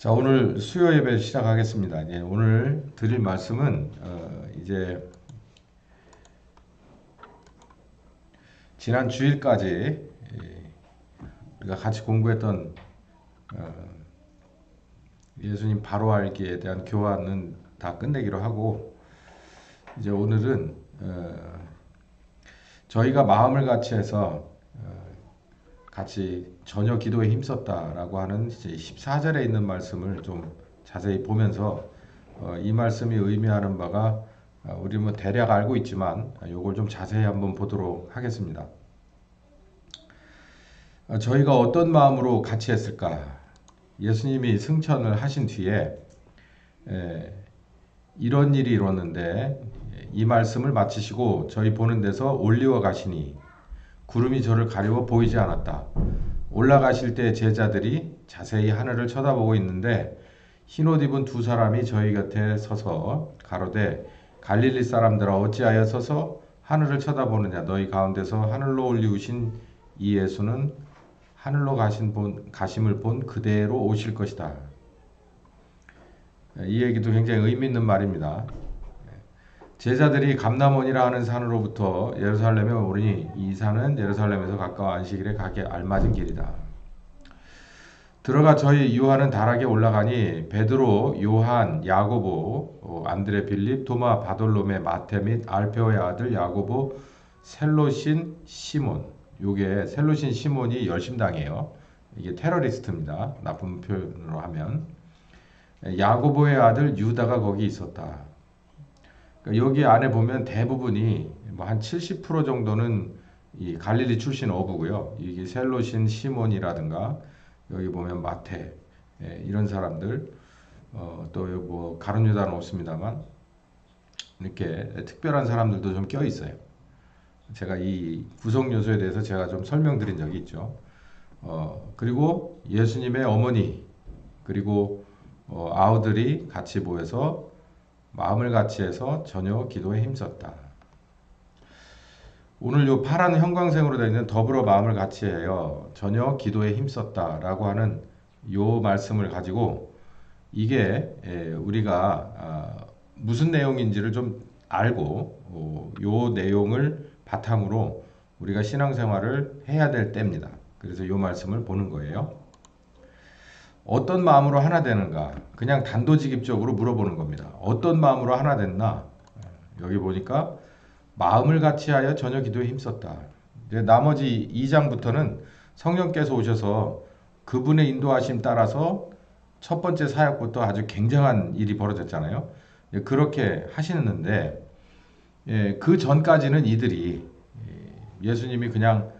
자, 오늘 수요 예배 시작하겠습니다. 오늘 드릴 말씀은 이제 지난 주일까지 우리가 같이 공부했던 어, 예수님 바로 알기에 대한 교환은 다 끝내기로 하고, 이제 오늘은 저희가 마음을 같이 해서 같이 전혀 기도에 힘썼다라고 하는 이제 14절에 있는 말씀을 좀 자세히 보면서 이 말씀이 의미하는 바가 우리 뭐 대략 알고 있지만 이걸 좀 자세히 한번 보도록 하겠습니다. 저희가 어떤 마음으로 같이 했을까? 예수님이 승천을 하신 뒤에 이런 일이 일어났는데, 이 말씀을 마치시고 저희 보는 데서 올리워 가시니 구름이 저를 가리워 보이지 않았다. 올라가실 때 제자들이 자세히 하늘을 쳐다보고 있는데, 흰옷 입은 두 사람이 저희 곁에 서서 가로되 갈릴리 사람들아 어찌하여 서서 하늘을 쳐다보느냐. 너희 가운데서 하늘로 올리우신 이 예수는 하늘로 가심을 본 그대로 오실 것이다. 이 얘기도 굉장히 의미 있는 말입니다. 제자들이 감람원이라 하는 산으로부터 예루살렘에 오르니 이 산은 예루살렘에서 가까워 안식일에 가기 알맞은 길이다. 들어가 저희 유하는 다락에 올라가니 베드로, 요한, 야고보, 안드레, 빌립, 도마, 바돌로메, 마테 및 알페오의 아들 야고보, 셀로신, 시몬. 요게 셀로신 시몬이 열심당이에요. 이게 테러리스트입니다. 나쁜 표현으로 하면. 야고보의 아들 유다가 거기 있었다. 여기 안에 보면 대부분이 뭐 한 70% 정도는 이 갈릴리 출신 어부고요. 이게 셀로신 시몬이라든가 여기 보면 마태, 이런 사람들, 또 뭐 가룟 유다는 없습니다만 이렇게 특별한 사람들도 좀 껴 있어요. 제가 이 구성 요소에 대해서 제가 좀 설명드린 적이 있죠. 그리고 예수님의 어머니, 그리고 아우들이 같이 모여서 마음을 같이 해서 전혀 기도에 힘썼다. 오늘 요 파란 형광색으로 되어 있는 더불어 마음을 같이 해요. 전혀 기도에 힘썼다라고 하는 요 말씀을 가지고 이게 우리가 무슨 내용인지를 좀 알고 요 내용을 바탕으로 우리가 신앙생활을 해야 될 때입니다. 그래서 요 말씀을 보는 거예요. 어떤 마음으로 하나 되는가? 그냥 단도직입적으로 물어보는 겁니다. 어떤 마음으로 하나 됐나? 여기 보니까 마음을 같이 하여 전혀 기도에 힘썼다. 나머지 2장부터는 성령께서 오셔서 그분의 인도하심 따라서 첫 번째 사역부터 아주 굉장한 일이 벌어졌잖아요. 그렇게 하시는데, 그 전까지는 이들이 예수님이 그냥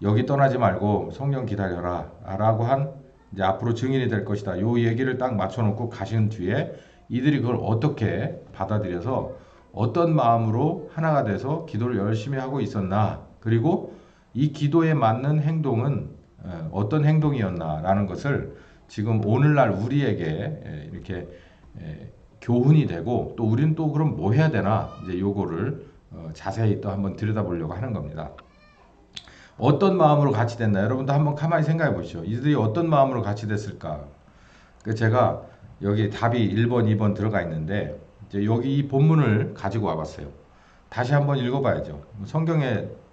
여기 떠나지 말고 성령 기다려라 라고 한, 이제 앞으로 증인이 될 것이다, 요 얘기를 딱 맞춰놓고 가신 뒤에 이들이 그걸 어떻게 받아들여서 어떤 마음으로 하나가 돼서 기도를 열심히 하고 있었나, 그리고 이 기도에 맞는 행동은 어떤 행동이었나라는 것을 지금 오늘날 우리에게 이렇게 교훈이 되고, 또 우리는 또 그럼 뭐 해야 되나, 이제 요거를 자세히 또 한번 들여다보려고 하는 겁니다. 어떤 마음으로 같이 됐나? 여러분도 한번 가만히 생각해 보시죠. 이들이 어떤 마음으로 같이 됐을까? 제가 여기 답이 1번, 2번 들어가 있는데, 이제 여기 이 본문을 가지고 와봤어요. 다시 한번 읽어봐야죠.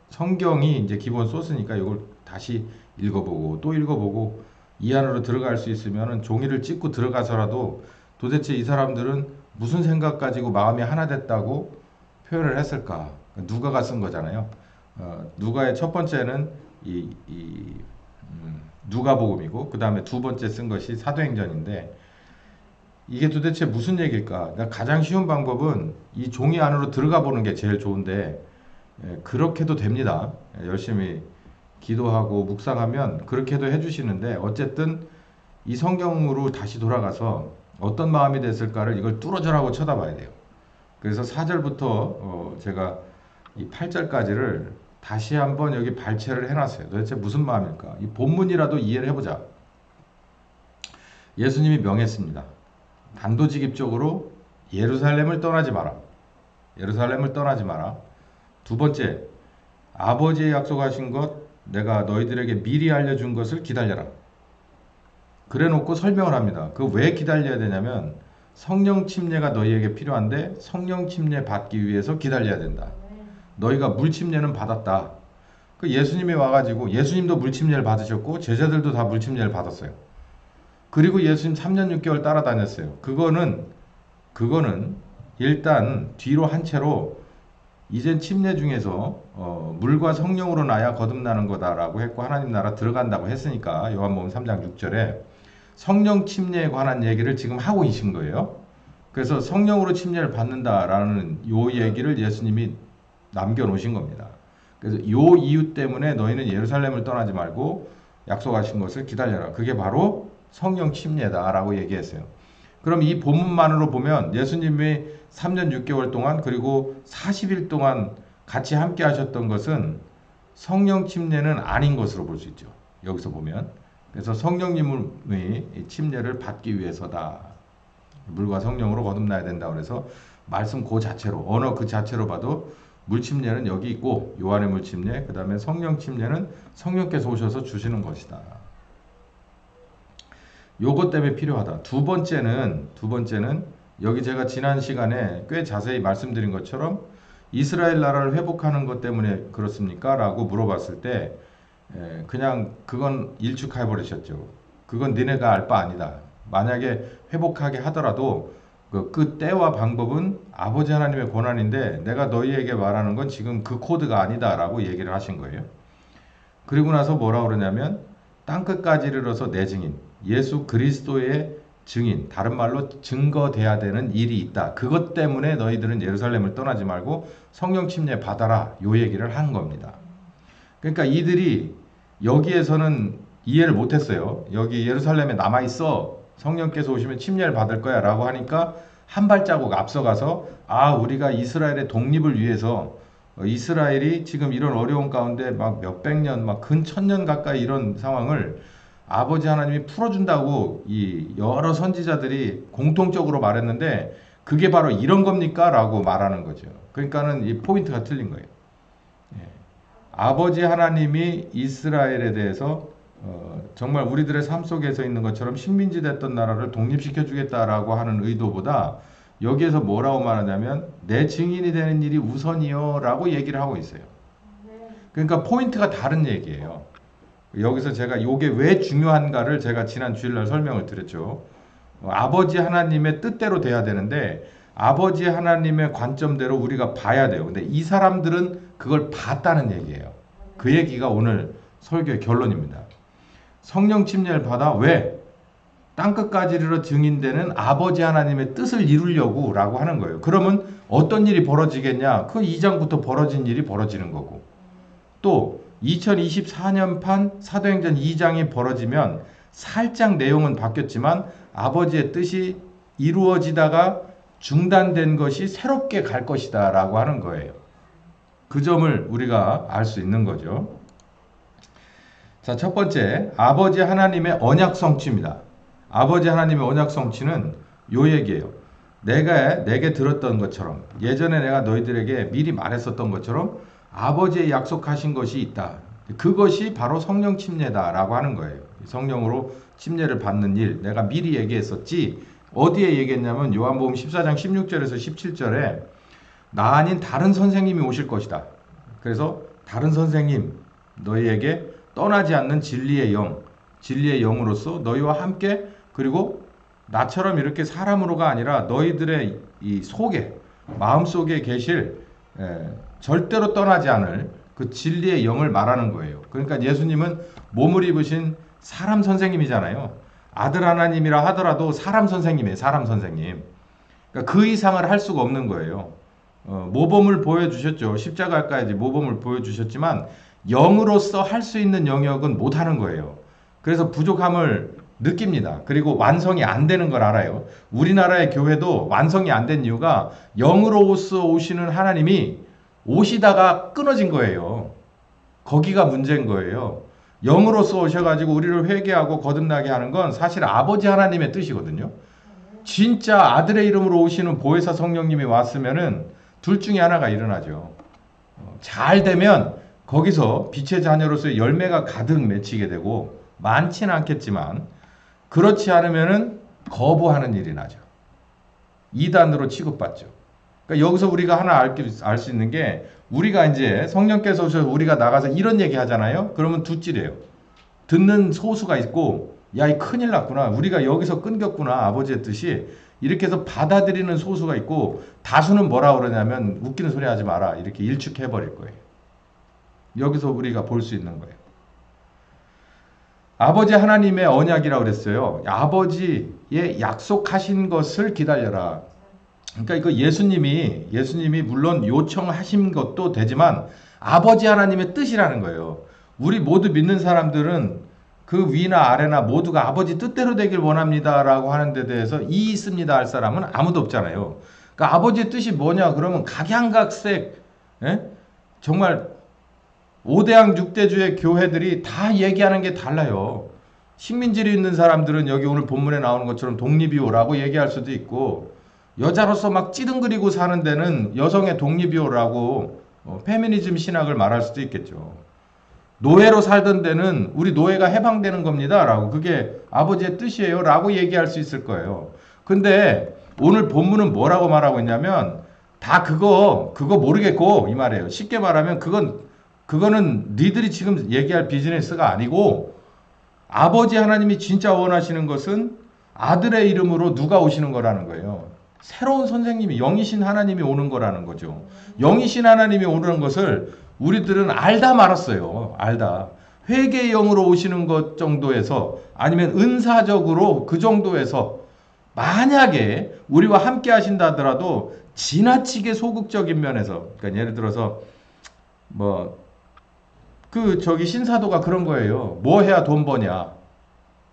성경이 이제 기본 소스니까 이걸 다시 읽어보고 또 읽어보고, 이 안으로 들어갈 수 있으면 종이를 찍고 들어가서라도 도대체 이 사람들은 무슨 생각 가지고 마음이 하나 됐다고 표현을 했을까? 누가가 쓴 거잖아요. 누가의 첫 번째는 누가복음이고, 그 다음에 두 번째 쓴 것이 사도행전인데, 이게 도대체 무슨 얘기일까? 가장 쉬운 방법은 이 종이 안으로 들어가 보는 게 제일 좋은데, 그렇게도 됩니다. 열심히 기도하고 묵상하면 그렇게도 해주시는데, 어쨌든 이 성경으로 다시 돌아가서 어떤 마음이 됐을까를 이걸 뚫어져라고 쳐다봐야 돼요. 그래서 4절부터 제가 이 8절까지를 다시 한번 여기 발췌를 해놨어요. 도대체 무슨 마음일까? 이 본문이라도 이해를 해보자. 예수님이 명했습니다. 단도직입적으로 예루살렘을 떠나지 마라. 예루살렘을 떠나지 마라. 두 번째, 아버지의 약속하신 것, 내가 너희들에게 미리 알려준 것을 기다려라. 그래 놓고 설명을 합니다. 그 왜 기다려야 되냐면 성령 침례가 너희에게 필요한데 성령 침례 받기 위해서 기다려야 된다. 너희가 물 침례는 받았다. 그 예수님이 와가지고 예수님도 물 침례를 받으셨고 제자들도 다 물 침례를 받았어요. 그리고 예수님 3년 6개월 따라다녔어요. 그거는 일단 뒤로 한 채로 이젠 침례 중에서 물과 성령으로 나야 거듭나는 거다라고 했고 하나님 나라 들어간다고 했으니까 요한복음 3장 6절에 성령 침례에 관한 얘기를 지금 하고 계신 거예요. 그래서 성령으로 침례를 받는다라는 요 얘기를 예수님이 남겨놓으신 겁니다. 그래서 요 이유 때문에 너희는 예루살렘을 떠나지 말고 약속하신 것을 기다려라. 그게 바로 성령 침례다라고 얘기했어요. 그럼 이 본문만으로 보면 예수님이 3년 6개월 동안 그리고 40일 동안 같이 함께 하셨던 것은 성령 침례는 아닌 것으로 볼 수 있죠. 여기서 보면. 그래서 성령님의 침례를 받기 위해서다. 물과 성령으로 거듭나야 된다. 그래서 말씀 그 자체로 언어 그 자체로 봐도 물 침례는 여기 있고 요한의 물 침례 그 다음에 성령 침례는 성령께서 오셔서 주시는 것이다. 요것 때문에 필요하다. 두 번째는 여기 제가 지난 시간에 꽤 자세히 말씀드린 것처럼 이스라엘 나라를 회복하는 것 때문에 그렇습니까? 라고 물어봤을 때 그냥 그건 일축해 버리셨죠. 그건 니네가 알 바 아니다. 만약에 회복하게 하더라도 그 때와 방법은 아버지 하나님의 권한인데 내가 너희에게 말하는 건 지금 그 코드가 아니다 라고 얘기를 하신 거예요. 그리고 나서 뭐라 그러냐면 땅끝까지 이르러서 내 증인 예수 그리스도의 증인 다른 말로 증거돼야 되는 일이 있다. 그것 때문에 너희들은 예루살렘을 떠나지 말고 성령 침례 받아라. 요 얘기를 한 겁니다. 그러니까 이들이 여기에서는 이해를 못했어요. 여기 예루살렘에 남아있어. 성령께서 오시면 침례를 받을 거야 라고 하니까 한 발자국 앞서가서 우리가 이스라엘의 독립을 위해서 이스라엘이 지금 이런 어려운 가운데 막 몇백 년, 막 근 1000년 가까이 이런 상황을 아버지 하나님이 풀어준다고 이 여러 선지자들이 공통적으로 말했는데 그게 바로 이런 겁니까? 라고 말하는 거죠. 그러니까는 이 포인트가 틀린 거예요. 아버지 하나님이 이스라엘에 대해서 정말 우리들의 삶 속에서 있는 것처럼 식민지 됐던 나라를 독립시켜 주겠다라고 하는 의도보다 여기에서 뭐라고 말하냐면 내 증인이 되는 일이 우선이요 라고 얘기를 하고 있어요. 그러니까 포인트가 다른 얘기예요. 여기서 제가 이게 왜 중요한가를 제가 지난 주일날 설명을 드렸죠. 아버지 하나님의 뜻대로 돼야 되는데 아버지 하나님의 관점대로 우리가 봐야 돼요. 근데 이 사람들은 그걸 봤다는 얘기예요. 그 얘기가 오늘 설교의 결론입니다. 성령 침례를 받아 왜? 땅끝까지 이르러 증인되는 아버지 하나님의 뜻을 이루려고 라고 하는 거예요. 그러면 어떤 일이 벌어지겠냐? 그 2장부터 벌어진 일이 벌어지는 거고 또 2024년판 사도행전 2장이 벌어지면 살짝 내용은 바뀌었지만 아버지의 뜻이 이루어지다가 중단된 것이 새롭게 갈 것이다 라고 하는 거예요. 그 점을 우리가 알 수 있는 거죠. 자, 첫 번째, 아버지 하나님의 언약 성취입니다. 아버지 하나님의 언약 성취는 요 얘기예요. 내가 내게 들었던 것처럼 예전에 내가 너희들에게 미리 말했었던 것처럼 아버지의 약속하신 것이 있다. 그것이 바로 성령 침례다라고 하는 거예요. 성령으로 침례를 받는 일 내가 미리 얘기했었지. 어디에 얘기했냐면 요한복음 14장 16절에서 17절에 나 아닌 다른 선생님이 오실 것이다. 그래서 다른 선생님 너희에게 떠나지 않는 진리의 영으로서 너희와 함께 그리고 나처럼 이렇게 사람으로가 아니라 너희들의 이 속에 마음속에 계실 절대로 떠나지 않을 그 진리의 영을 말하는 거예요. 그러니까 예수님은 몸을 입으신 사람 선생님이잖아요. 아들 하나님이라 하더라도 사람 선생님이에요. 사람 선생님. 그러니까 그 이상을 할 수가 없는 거예요. 모범을 보여주셨죠. 십자가까지 모범을 보여주셨지만 영으로서 할 수 있는 영역은 못하는 거예요. 그래서 부족함을 느낍니다. 그리고 완성이 안 되는 걸 알아요. 우리나라의 교회도 완성이 안 된 이유가 영으로서 오시는 하나님이 오시다가 끊어진 거예요. 거기가 문제인 거예요. 영으로서 오셔가지고 우리를 회개하고 거듭나게 하는 건 사실 아버지 하나님의 뜻이거든요. 진짜 아들의 이름으로 오시는 보혜사 성령님이 왔으면은 둘 중에 하나가 일어나죠. 잘 되면 거기서 빛의 자녀로서의 열매가 가득 맺히게 되고 많지는 않겠지만 그렇지 않으면은 거부하는 일이 나죠. 이단으로 취급받죠. 그러니까 여기서 우리가 하나 알 수 있는 게, 우리가 이제 성령께서 오셔서 우리가 나가서 이런 얘기 하잖아요. 그러면 두찌래요. 듣는 소수가 있고, 야, 이 큰일 났구나. 우리가 여기서 끊겼구나. 아버지의 뜻이. 이렇게 해서 받아들이는 소수가 있고, 다수는 뭐라 그러냐면 웃기는 소리 하지 마라. 이렇게 일축해버릴 거예요. 여기서 우리가 볼 수 있는 거예요. 아버지 하나님의 언약이라고 그랬어요. 아버지의 약속하신 것을 기다려라. 그러니까 이거 예수님이 물론 요청하신 것도 되지만 아버지 하나님의 뜻이라는 거예요. 우리 모두 믿는 사람들은 그 위나 아래나 모두가 아버지 뜻대로 되길 원합니다라고 하는 데 대해서 이 있습니다 할 사람은 아무도 없잖아요. 그러니까 아버지의 뜻이 뭐냐 그러면 각양각색 정말 5대양 6대주의 교회들이 다 얘기하는 게 달라요. 식민지를 있는 사람들은 여기 오늘 본문에 나오는 것처럼 독립이요라고 얘기할 수도 있고, 여자로서 막 찌둥그리고 사는 데는 여성의 독립이요라고 페미니즘 신학을 말할 수도 있겠죠. 노예로 살던 데는 우리 노예가 해방되는 겁니다 라고, 그게 아버지의 뜻이에요 라고 얘기할 수 있을 거예요. 근데 오늘 본문은 뭐라고 말하고 있냐면 다 그거 모르겠고 이 말이에요. 쉽게 말하면 그거는 니들이 지금 얘기할 비즈니스가 아니고, 아버지 하나님이 진짜 원하시는 것은 아들의 이름으로 누가 오시는 거라는 거예요. 새로운 선생님이, 영이신 하나님이 오는 거라는 거죠. 영이신 하나님이 오는 것을 우리들은 알다 말았어요. 알다. 회개의 영으로 오시는 것 정도에서, 아니면 은사적으로 그 정도에서 만약에 우리와 함께 하신다 하더라도 지나치게 소극적인 면에서, 그러니까 예를 들어서 신사도가 그런 거예요. 뭐 해야 돈 버냐.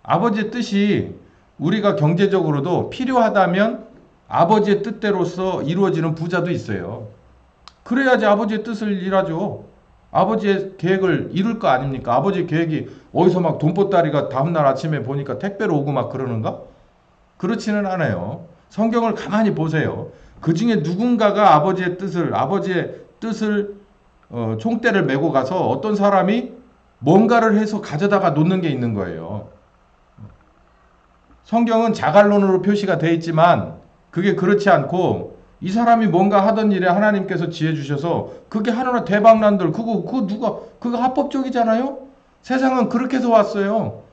아버지의 뜻이 우리가 경제적으로도 필요하다면 아버지의 뜻대로서 이루어지는 부자도 있어요. 그래야지 아버지의 뜻을 일하죠. 아버지의 계획을 이룰 거 아닙니까? 아버지의 계획이 어디서 막 돈보따리가 다음날 아침에 보니까 택배로 오고 막 그러는가? 그렇지는 않아요. 성경을 가만히 보세요. 그 중에 누군가가 아버지의 뜻을 총대를 메고 가서 어떤 사람이 뭔가를 해서 가져다가 놓는 게 있는 거예요. 성경은 자갈론으로 표시가 되어 있지만 그게 그렇지 않고, 이 사람이 뭔가 하던 일에 하나님께서 지혜 주셔서 그게 하나하나 대박난들, 그거 합법적이잖아요? 세상은 그렇게 해서 왔어요.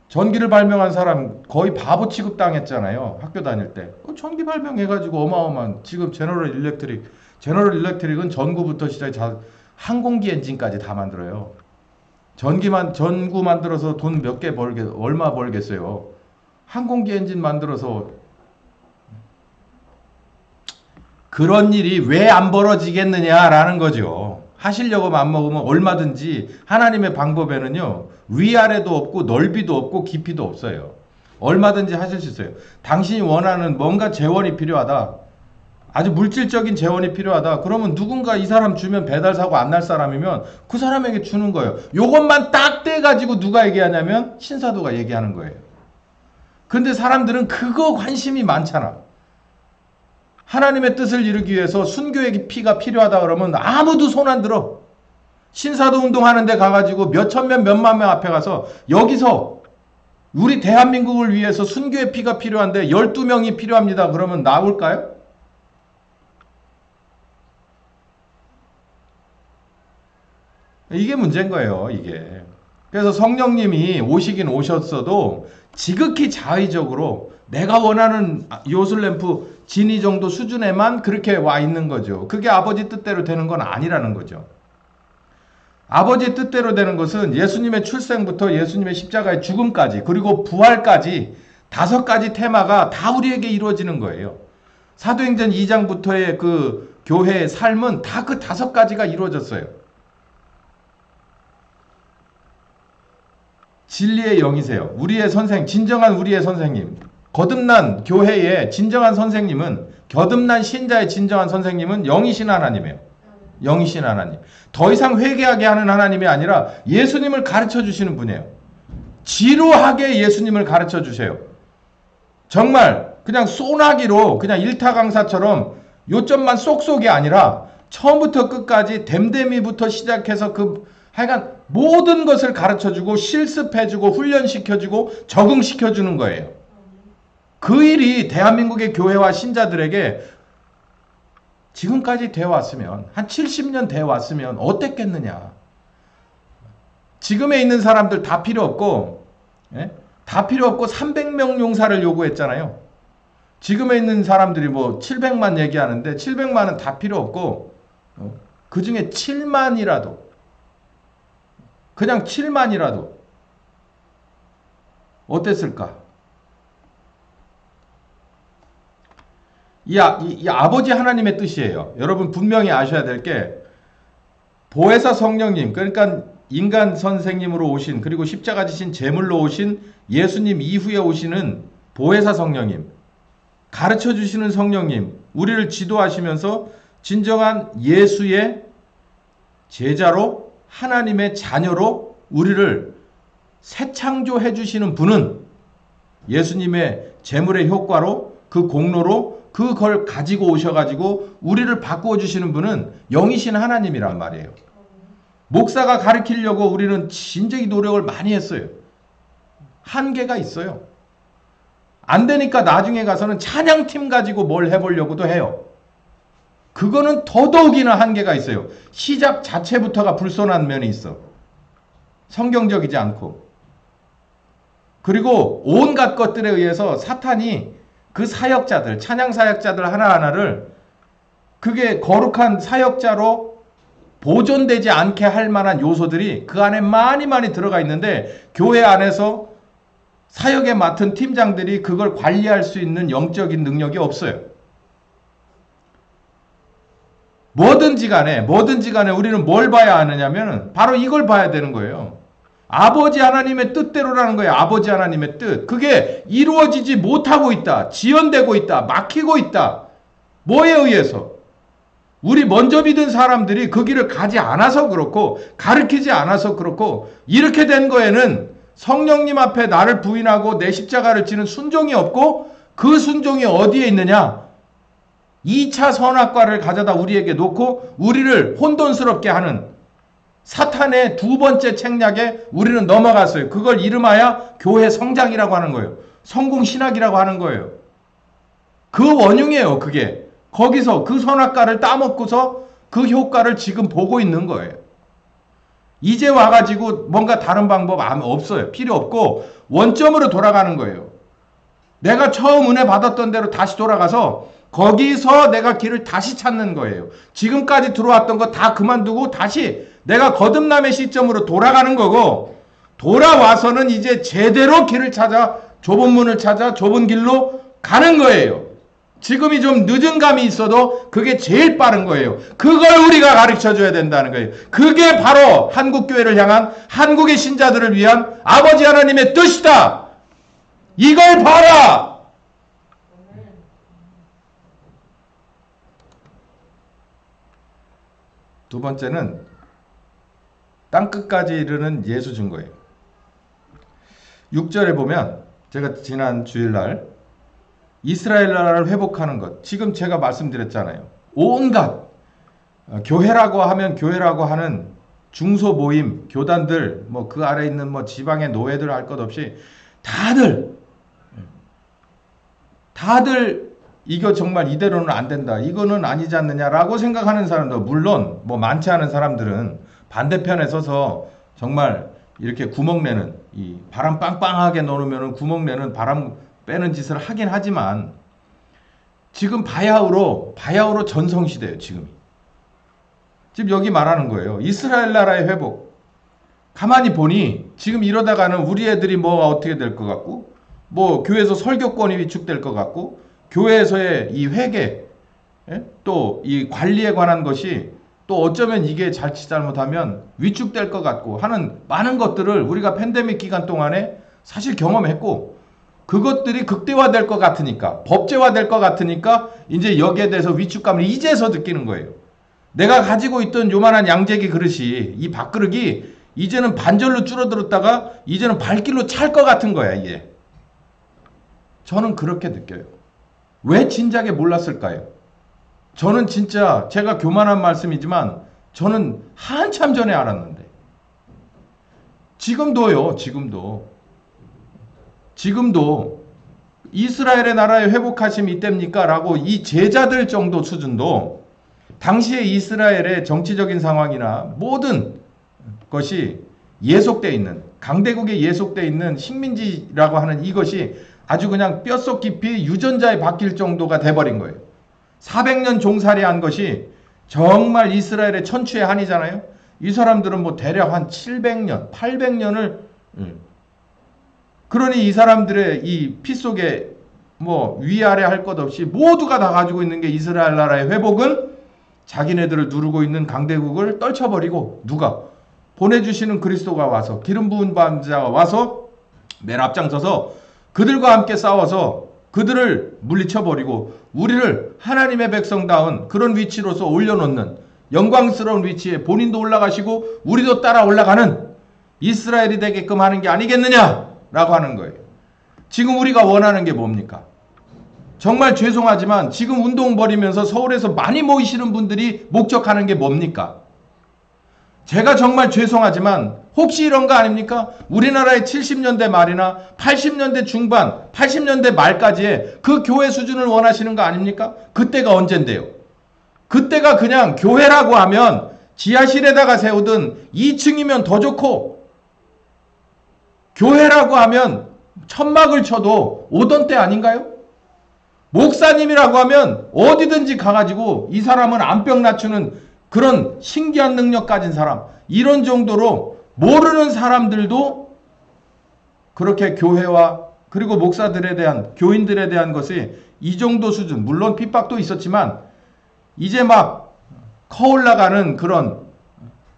전기를 발명한 사람 거의 바보 취급 당했잖아요. 학교 다닐 때. 전기 발명해가지고 어마어마한, 지금 제너럴 일렉트릭은 전구부터 시작해 항공기 엔진까지 다 만들어요. 전구 만들어서 돈 얼마 벌겠어요. 항공기 엔진 만들어서. 그런 일이 왜 안 벌어지겠느냐라는 거죠. 하시려고 맘먹으면 얼마든지. 하나님의 방법에는요, 위아래도 없고 넓이도 없고 깊이도 없어요. 얼마든지 하실 수 있어요. 당신이 원하는 뭔가 재원이 필요하다, 아주 물질적인 재원이 필요하다, 그러면 누군가 이 사람 주면 배달 사고 안 날 사람이면 그 사람에게 주는 거예요. 요것만 딱 떼가지고 누가 얘기하냐면 신사도가 얘기하는 거예요. 근데 사람들은 그거 관심이 많잖아. 하나님의 뜻을 이루기 위해서 순교의 피가 필요하다 그러면 아무도 손 안 들어. 신사도 운동하는데 가가지고 몇천 명 몇만 명 앞에 가서, 여기서 우리 대한민국을 위해서 순교의 피가 필요한데 12명이 필요합니다 그러면 나올까요? 이게 문제인 거예요, 이게. 그래서 성령님이 오시긴 오셨어도 지극히 자의적으로 내가 원하는 요술램프 진이 정도 수준에만 그렇게 와 있는 거죠. 그게 아버지 뜻대로 되는 건 아니라는 거죠. 아버지의 뜻대로 되는 것은 예수님의 출생부터 예수님의 십자가의 죽음까지, 그리고 부활까지 5가지 테마가 다 우리에게 이루어지는 거예요. 사도행전 2장부터의 그 교회의 삶은 다 그 5가지가 이루어졌어요. 진리의 영이세요. 우리의 선생, 진정한 우리의 선생님. 거듭난 교회의 진정한 선생님은, 거듭난 신자의 진정한 선생님은 영이신 하나님이에요. 영이신 하나님. 더 이상 회개하게 하는 하나님이 아니라 예수님을 가르쳐 주시는 분이에요. 지루하게 예수님을 가르쳐 주세요. 정말 그냥 소나기로 그냥 일타 강사처럼 요점만 쏙쏙이 아니라 처음부터 끝까지 댐댐이부터 시작해서 하여간 모든 것을 가르쳐주고 실습해주고 훈련시켜주고 적응시켜주는 거예요. 그 일이 대한민국의 교회와 신자들에게 지금까지 되어 왔으면, 한 70년 되어 왔으면 어땠겠느냐. 지금에 있는 사람들 다 필요 없고, 다 필요 없고 300명 용사를 요구했잖아요. 지금에 있는 사람들이 뭐 700만 얘기하는데 700만은 다 필요 없고, 그 중에 7만이라도, 그냥 7만이라도 어땠을까? 이 아버지 하나님의 뜻이에요. 여러분 분명히 아셔야 될 게, 보혜사 성령님, 그러니까 인간 선생님으로 오신, 그리고 십자가 지신 제물로 오신 예수님 이후에 오시는 보혜사 성령님, 가르쳐 주시는 성령님, 우리를 지도하시면서 진정한 예수의 제자로, 하나님의 자녀로 우리를 새 창조해 주시는 분은 예수님의 제물의 효과로, 그 공로로 그걸 가지고 오셔가지고 우리를 바꾸어 주시는 분은 영이신 하나님이란 말이에요. 목사가 가르치려고 우리는 진작에 노력을 많이 했어요. 한계가 있어요. 안 되니까 나중에 가서는 찬양팀 가지고 뭘 해보려고도 해요. 그거는 더더욱이나 한계가 있어요. 시작 자체부터가 불손한 면이 있어. 성경적이지 않고. 그리고 온갖 것들에 의해서 사탄이 그 사역자들, 찬양 사역자들 하나하나를 그게 거룩한 사역자로 보존되지 않게 할 만한 요소들이 그 안에 많이 들어가 있는데, 교회 안에서 사역에 맡은 팀장들이 그걸 관리할 수 있는 영적인 능력이 없어요. 뭐든지 간에 우리는 뭘 봐야 하느냐면 바로 이걸 봐야 되는 거예요. 아버지 하나님의 뜻대로라는 거예요. 아버지 하나님의 뜻. 그게 이루어지지 못하고 있다. 지연되고 있다. 막히고 있다. 뭐에 의해서? 우리 먼저 믿은 사람들이 그 길을 가지 않아서 그렇고, 가르치지 않아서 그렇고, 이렇게 된 거에는 성령님 앞에 나를 부인하고 내 십자가를 지는 순종이 없고, 그 순종이 어디에 있느냐? 2차 선악과를 가져다 우리에게 놓고 우리를 혼돈스럽게 하는 사탄의 두 번째 책략에 우리는 넘어갔어요. 그걸 이름하여 교회 성장이라고 하는 거예요. 성공신학이라고 하는 거예요. 그 원흉이에요, 그게. 거기서 그 선악과를 따먹고서 그 효과를 지금 보고 있는 거예요. 이제 와가지고 뭔가 다른 방법 없어요. 필요 없고 원점으로 돌아가는 거예요. 내가 처음 은혜 받았던 대로 다시 돌아가서 거기서 내가 길을 다시 찾는 거예요. 지금까지 들어왔던 거 다 그만두고 다시 내가 거듭남의 시점으로 돌아가는 거고, 돌아와서는 이제 제대로 길을 찾아, 좁은 문을 찾아 좁은 길로 가는 거예요. 지금이 좀 늦은 감이 있어도 그게 제일 빠른 거예요. 그걸 우리가 가르쳐 줘야 된다는 거예요. 그게 바로 한국교회를 향한, 한국의 신자들을 위한 아버지 하나님의 뜻이다. 이걸 봐라. 두 번째는 땅끝까지 이르는 예수 증거예요. 6절에 보면, 제가 지난 주일날 이스라엘 나라를 회복하는 것, 지금 제가 말씀드렸잖아요. 온갖 교회라고 하면 교회라고 하는 중소 모임, 교단들, 뭐 그 아래 있는 뭐 지방의 노예들 할 것 없이 다들 이거 정말 이대로는 안 된다, 이거는 아니지 않느냐라고 생각하는 사람도, 물론 뭐 많지 않은 사람들은 반대편에 서서 정말 이렇게 구멍 내는, 이 바람 빵빵하게 넣으면 구멍 내는, 바람 빼는 짓을 하긴 하지만, 지금 바야흐로 전성시대예요. 지금 여기 말하는 거예요. 이스라엘 나라의 회복. 가만히 보니 지금 이러다가는 우리 애들이 뭐가 어떻게 될 것 같고, 뭐 교회에서 설교권이 위축될 것 같고, 교회에서의 이 회계, 또 이 관리에 관한 것이 또 어쩌면 이게 자칫 잘못하면 위축될 것 같고 하는 많은 것들을 우리가 팬데믹 기간 동안에 사실 경험했고, 그것들이 극대화될 것 같으니까, 법제화될 것 같으니까 이제 여기에 대해서 위축감을 이제서 느끼는 거예요. 내가 가지고 있던 요만한 양재기 그릇이, 이 밥그릇이 이제는 반절로 줄어들었다가 이제는 발길로 찰 것 같은 거야, 이게. 저는 그렇게 느껴요. 왜 진작에 몰랐을까요? 저는 진짜, 제가 교만한 말씀이지만 저는 한참 전에 알았는데, 지금도요. 지금도 이스라엘의 나라의 회복하심이 이때입니까? 라고 이 제자들 정도 수준도 당시의 이스라엘의 정치적인 상황이나 모든 것이 예속되어 있는, 강대국에 예속되어 있는 식민지라고 하는 이것이 아주 그냥 뼛속 깊이 유전자에 박힐 정도가 돼버린 거예요. 400년 종살이한 것이 정말 이스라엘의 천추의 한이잖아요. 이 사람들은 뭐 대략 한 700년, 800년을 그러니 이 사람들의 이 피 속에 뭐 위아래 할 것 없이 모두가 다 가지고 있는 게 이스라엘 나라의 회복은 자기네들을 누르고 있는 강대국을 떨쳐버리고 누가 보내주시는 그리스도가 와서 기름 부은 자가 와서 맨 앞장서서 그들과 함께 싸워서 그들을 물리쳐버리고 우리를 하나님의 백성다운 그런 위치로서 올려놓는 영광스러운 위치에 본인도 올라가시고 우리도 따라 올라가는 이스라엘이 되게끔 하는 게 아니겠느냐라고 하는 거예요. 지금 우리가 원하는 게 뭡니까? 정말 죄송하지만 지금 운동 벌이면서 서울에서 많이 모이시는 분들이 목적하는 게 뭡니까? 제가 정말 죄송하지만 혹시 이런 거 아닙니까? 우리나라의 70년대 말이나 80년대 중반, 80년대 말까지의 그 교회 수준을 원하시는 거 아닙니까? 그때가 언젠데요? 그때가 그냥 교회라고 하면 지하실에다가 세우든 2층이면 더 좋고 교회라고 하면 천막을 쳐도 오던 때 아닌가요? 목사님이라고 하면 어디든지 가가지고 이 사람은 암병 낮추는 그런 신기한 능력 가진 사람, 이런 정도로 모르는 사람들도 그렇게 교회와 그리고 목사들에 대한, 교인들에 대한 것이 이 정도 수준, 물론 핍박도 있었지만 이제 막 커올라가는 그런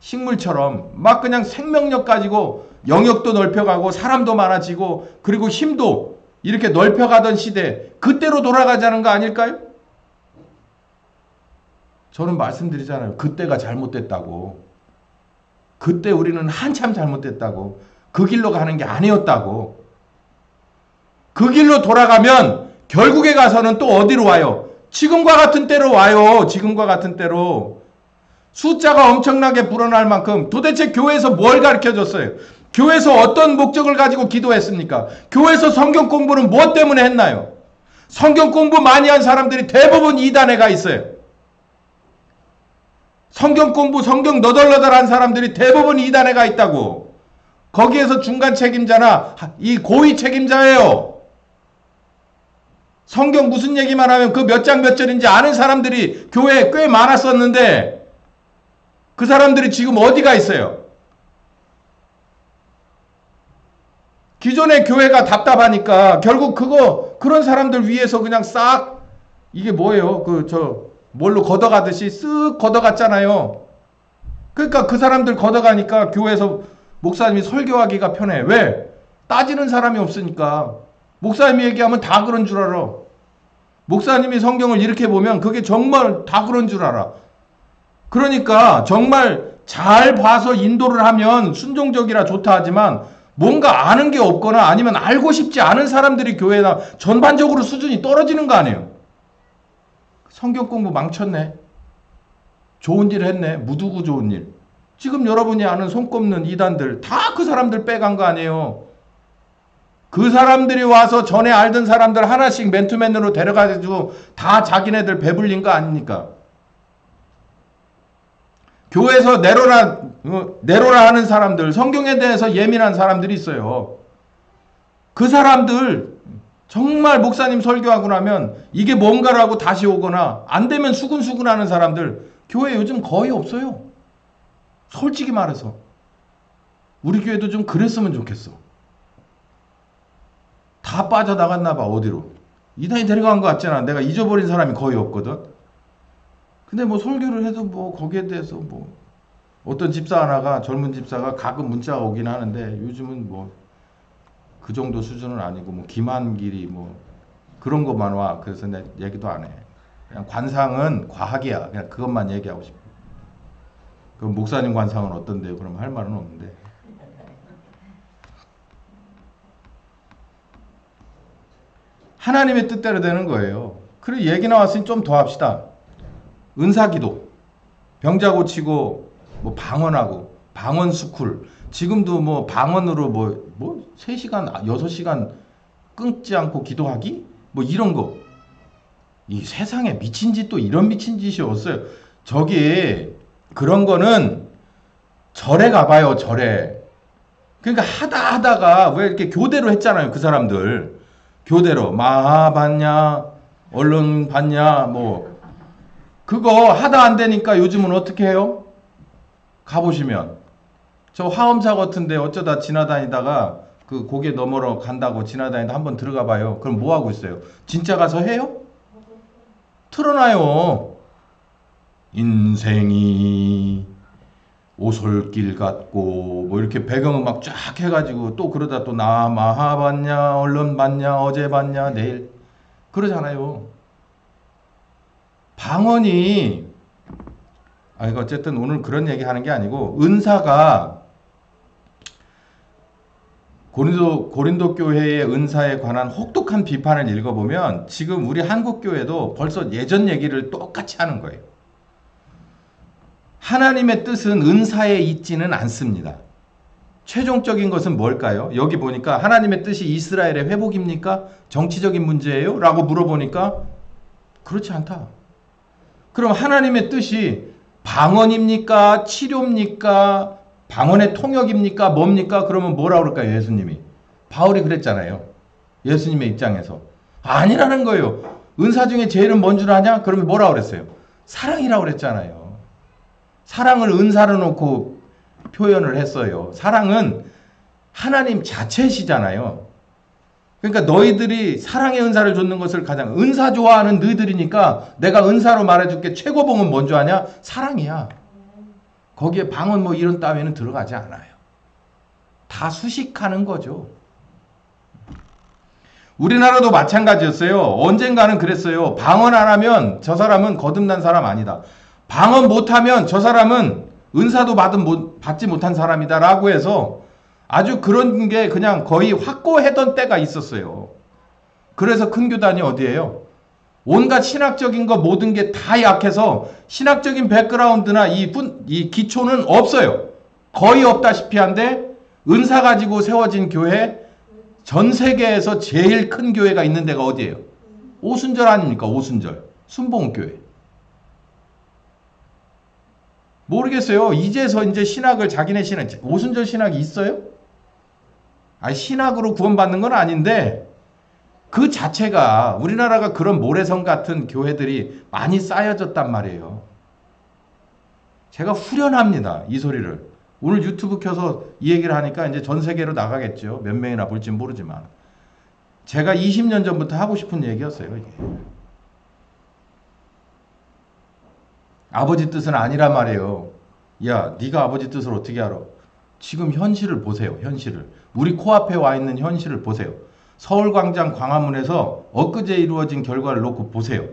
식물처럼 막 그냥 생명력 가지고 영역도 넓혀가고 사람도 많아지고 그리고 힘도 이렇게 넓혀가던 시대, 그때로 돌아가자는 거 아닐까요? 저는 말씀드리잖아요. 그때가 잘못됐다고. 그때 우리는 한참 잘못됐다고. 그 길로 가는 게 아니었다고. 그 길로 돌아가면 결국에 가서는 또 어디로 와요? 지금과 같은 때로 와요. 지금과 같은 때로. 숫자가 엄청나게 불어날 만큼 도대체 교회에서 뭘 가르쳐줬어요? 교회에서 어떤 목적을 가지고 기도했습니까? 교회에서 성경 공부는 무엇 때문에 했나요? 성경 공부 많이 한 사람들이 대부분 이단에 가 있어요. 성경 공부, 성경 너덜너덜한 사람들이 대부분 이단에 가 있다고. 거기에서 중간 책임자나 이 고위 책임자예요. 성경 무슨 얘기만 하면 그 몇 장 몇 절인지 아는 사람들이 교회에 꽤 많았었는데 그 사람들이 지금 어디가 있어요? 기존의 교회가 답답하니까 결국 그런 사람들 위해서 그냥 싹, 이게 뭐예요? 뭘로 걷어가듯이 쓱 걷어갔잖아요. 그러니까 그 사람들 걷어가니까 교회에서 목사님이 설교하기가 편해. 왜? 따지는 사람이 없으니까. 목사님이 얘기하면 다 그런 줄 알아. 목사님이 성경을 이렇게 보면 그게 정말 다 그런 줄 알아. 그러니까 정말 잘 봐서 인도를 하면 순종적이라 좋다 하지만 뭔가 아는 게 없거나 아니면 알고 싶지 않은 사람들이 교회나 전반적으로 수준이 떨어지는 거 아니에요. 성경 공부 망쳤네. 좋은 일 했네. 무두고 좋은 일. 지금 여러분이 아는 손꼽는 이단들 다 그 사람들 빼간 거 아니에요. 그 사람들이 와서 전에 알던 사람들 하나씩 맨투맨으로 데려가지고 다 자기네들 배불린 거 아닙니까? 교회에서 내로라 하는 사람들, 성경에 대해서 예민한 사람들이 있어요. 그 사람들 정말 목사님 설교하고 나면 이게 뭔가라고 다시 오거나 안 되면 수근수근 하는 사람들 교회 요즘 거의 없어요. 솔직히 말해서. 우리 교회도 좀 그랬으면 좋겠어. 다 빠져나갔나 봐. 어디로. 이단이 데려간 것 같잖아. 내가 잊어버린 사람이 거의 없거든. 근데 뭐 설교를 해도 뭐 거기에 대해서 뭐 어떤 집사 하나가, 젊은 집사가 가끔 문자가 오긴 하는데 요즘은 뭐 그 정도 수준은 아니고 뭐 김한길이 뭐 그런 것만 와. 그래서 내 얘기도 안 해. 그냥 관상은 과학이야. 그냥 그것만 얘기하고 싶어. 그럼 목사님 관상은 어떤데요? 그럼 할 말은 없는데. 하나님의 뜻대로 되는 거예요. 그리고 얘기 나왔으니 좀 더 합시다. 은사기도, 병자 고치고 뭐 방언하고 방언 스쿨. 지금도 뭐 방언으로 뭐 3시간, 6시간 끊지 않고 기도하기? 뭐 이런 거. 이 세상에 미친 짓도 이런 미친 짓이 없어요. 저기 그런 거는 절에 가봐요, 절에. 그러니까 하다가 왜 이렇게 교대로 했잖아요, 그 사람들. 교대로 마하 봤냐, 언론 봤냐, 뭐 그거 하다 안 되니까 요즘은 어떻게 해요? 가보시면 저 화엄사 같은데 어쩌다 지나다니다가 그 고개 너머로 간다고 지나다니다 한번 들어가 봐요. 그럼 뭐 하고 있어요? 진짜 가서 해요? 틀어놔요. 인생이 오솔길 같고 뭐 이렇게 배경음악 쫙 해가지고 또 그러다 또 나 마하 봤냐, 언론 봤냐, 어제 봤냐, 내일 그러잖아요. 방언이 어쨌든 오늘 그런 얘기 하는 게 아니고, 은사가 고린도 교회의 은사에 관한 혹독한 비판을 읽어보면 지금 우리 한국 교회도 벌써 예전 얘기를 똑같이 하는 거예요. 하나님의 뜻은 은사에 있지는 않습니다. 최종적인 것은 뭘까요? 여기 보니까 하나님의 뜻이 이스라엘의 회복입니까? 정치적인 문제예요? 라고 물어보니까 그렇지 않다. 그럼 하나님의 뜻이 방언입니까? 치료입니까? 방언의 통역입니까? 뭡니까? 그러면 뭐라 그럴까요? 예수님이. 바울이 그랬잖아요. 예수님의 입장에서. 아니라는 거예요. 은사 중에 제일은 뭔 줄 아냐? 그러면 뭐라 그랬어요? 사랑이라고 그랬잖아요. 사랑을 은사로 놓고 표현을 했어요. 사랑은 하나님 자체시잖아요. 그러니까 너희들이 사랑의 은사를 줬는 것을 가장 은사 좋아하는 너희들이니까 내가 은사로 말해줄게. 최고봉은 뭔 줄 아냐? 사랑이야. 거기에 방언 뭐 이런 따위는 들어가지 않아요. 다 수식하는 거죠. 우리나라도 마찬가지였어요. 언젠가는 그랬어요. 방언 안 하면 저 사람은 거듭난 사람 아니다. 방언 못하면 저 사람은 은사도 받지 못한 사람이다 라고 해서 아주 그런 게 그냥 거의 확고했던 때가 있었어요. 그래서 큰 교단이 어디예요? 온갖 신학적인 거 모든 게 다 약해서 신학적인 백그라운드나 이 기초는 없어요. 거의 없다시피 한데 은사 가지고 세워진 교회, 전 세계에서 제일 큰 교회가 있는 데가 어디예요? 오순절 아닙니까? 오순절. 순복음교회. 모르겠어요. 이제서 이제 신학을 자기네 신학, 오순절 신학이 있어요? 아니, 신학으로 구원받는 건 아닌데 그 자체가 우리나라가 그런 모래성 같은 교회들이 많이 쌓여졌단 말이에요. 제가 후련합니다. 이 소리를. 오늘 유튜브 켜서 이 얘기를 하니까 이제 전 세계로 나가겠죠. 몇 명이나 볼진 모르지만. 제가 20년 전부터 하고 싶은 얘기였어요. 이게. 아버지 뜻은 아니란 말이에요. 야, 네가 아버지 뜻을 어떻게 알아? 지금 현실을 보세요. 현실을. 우리 코앞에 와 있는 현실을 보세요. 서울광장 광화문에서 엊그제 이루어진 결과를 놓고 보세요.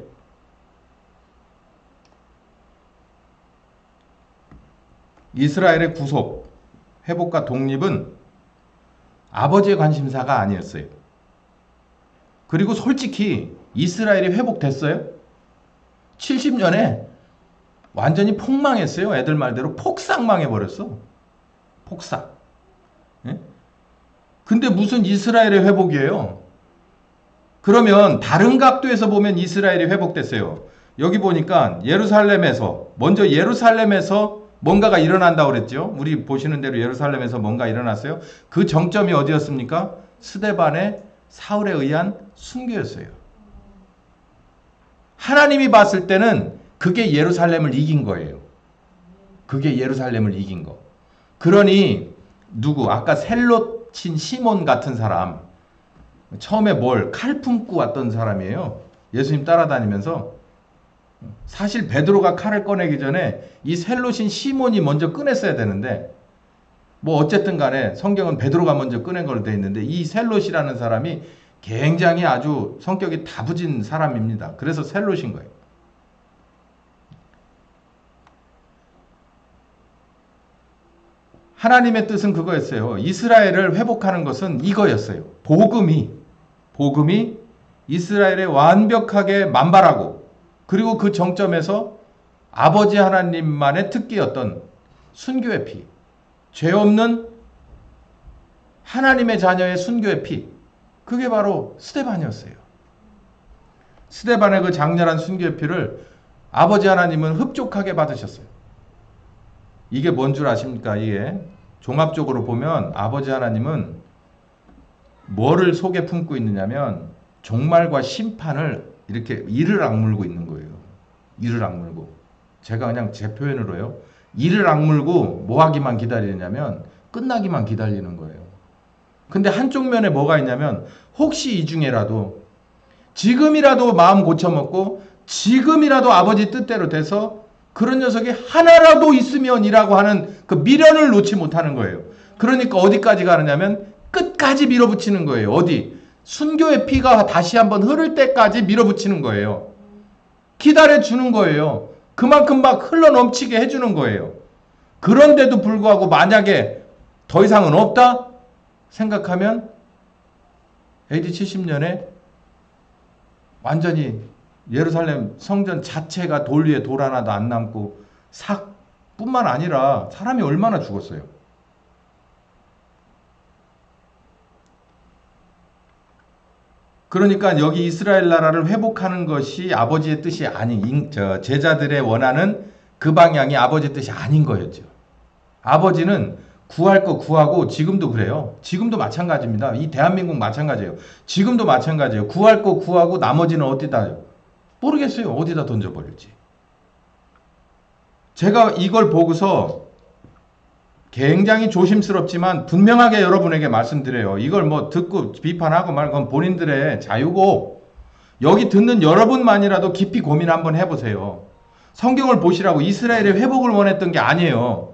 이스라엘의 구속, 회복과 독립은 아버지의 관심사가 아니었어요. 그리고 솔직히 이스라엘이 회복됐어요? 70년에 완전히 폭망했어요. 애들 말대로 폭삭망해버렸어. 폭삭. 예? 근데 무슨 이스라엘의 회복이에요? 그러면 다른 각도에서 보면 이스라엘이 회복됐어요. 여기 보니까 먼저 예루살렘에서 뭔가가 일어난다고 그랬죠. 우리 보시는 대로 예루살렘에서 뭔가 일어났어요. 그 정점이 어디였습니까? 스데반의 사울에 의한 순교였어요. 하나님이 봤을 때는 그게 예루살렘을 이긴 거예요. 그게 예루살렘을 이긴 거. 그러니 아까 셀로 친 시몬 같은 사람, 처음에 칼 품고 왔던 사람이에요. 예수님 따라다니면서. 사실 베드로가 칼을 꺼내기 전에 이 셀롯인 시몬이 먼저 꺼냈어야 되는데, 뭐 어쨌든 간에 성경은 베드로가 먼저 꺼낸 걸로 되어 있는데, 이 셀롯이라는 사람이 굉장히 아주 성격이 다부진 사람입니다. 그래서 셀롯인 거예요. 하나님의 뜻은 그거였어요. 이스라엘을 회복하는 것은 이거였어요. 복음이 이스라엘에 완벽하게 만발하고, 그리고 그 정점에서 아버지 하나님만의 특기였던 순교의 피. 죄 없는 하나님의 자녀의 순교의 피. 그게 바로 스데반이었어요. 스데반의 그 장렬한 순교의 피를 아버지 하나님은 흡족하게 받으셨어요. 이게 뭔 줄 아십니까? 이게 종합적으로 보면 아버지 하나님은 뭐를 속에 품고 있느냐면 종말과 심판을 이렇게 이를 악물고 있는 거예요. 이를 악물고. 제가 그냥 제 표현으로요. 이를 악물고 뭐 하기만 기다리냐면 끝나기만 기다리는 거예요. 근데 한쪽 면에 뭐가 있냐면 혹시 이 중에라도 지금이라도 마음 고쳐먹고 지금이라도 아버지 뜻대로 돼서 그런 녀석이 하나라도 있으면이라고 하는 그 미련을 놓지 못하는 거예요. 그러니까 어디까지 가느냐면 끝까지 밀어붙이는 거예요. 어디? 순교의 피가 다시 한번 흐를 때까지 밀어붙이는 거예요. 기다려주는 거예요. 그만큼 막 흘러넘치게 해주는 거예요. 그런데도 불구하고 만약에 더 이상은 없다 생각하면 AD 70년에 완전히 예루살렘 성전 자체가 돌 위에 돌 하나도 안 남고 뿐만 아니라 사람이 얼마나 죽었어요. 그러니까 여기 이스라엘 나라를 회복하는 것이 아버지의 뜻이 아닌 제자들의 원하는 그 방향이 아버지의 뜻이 아닌 거였죠. 아버지는 구할 거 구하고 지금도 그래요. 지금도 마찬가지입니다. 이 대한민국 마찬가지예요. 지금도 마찬가지예요. 구할 거 구하고 나머지는 어디다요? 모르겠어요. 어디다 던져버릴지. 제가 이걸 보고서 굉장히 조심스럽지만 분명하게 여러분에게 말씀드려요. 이걸 뭐 듣고 비판하고 말고 그건 본인들의 자유고 여기 듣는 여러분만이라도 깊이 고민 한번 해보세요. 성경을 보시라고. 이스라엘의 회복을 원했던 게 아니에요.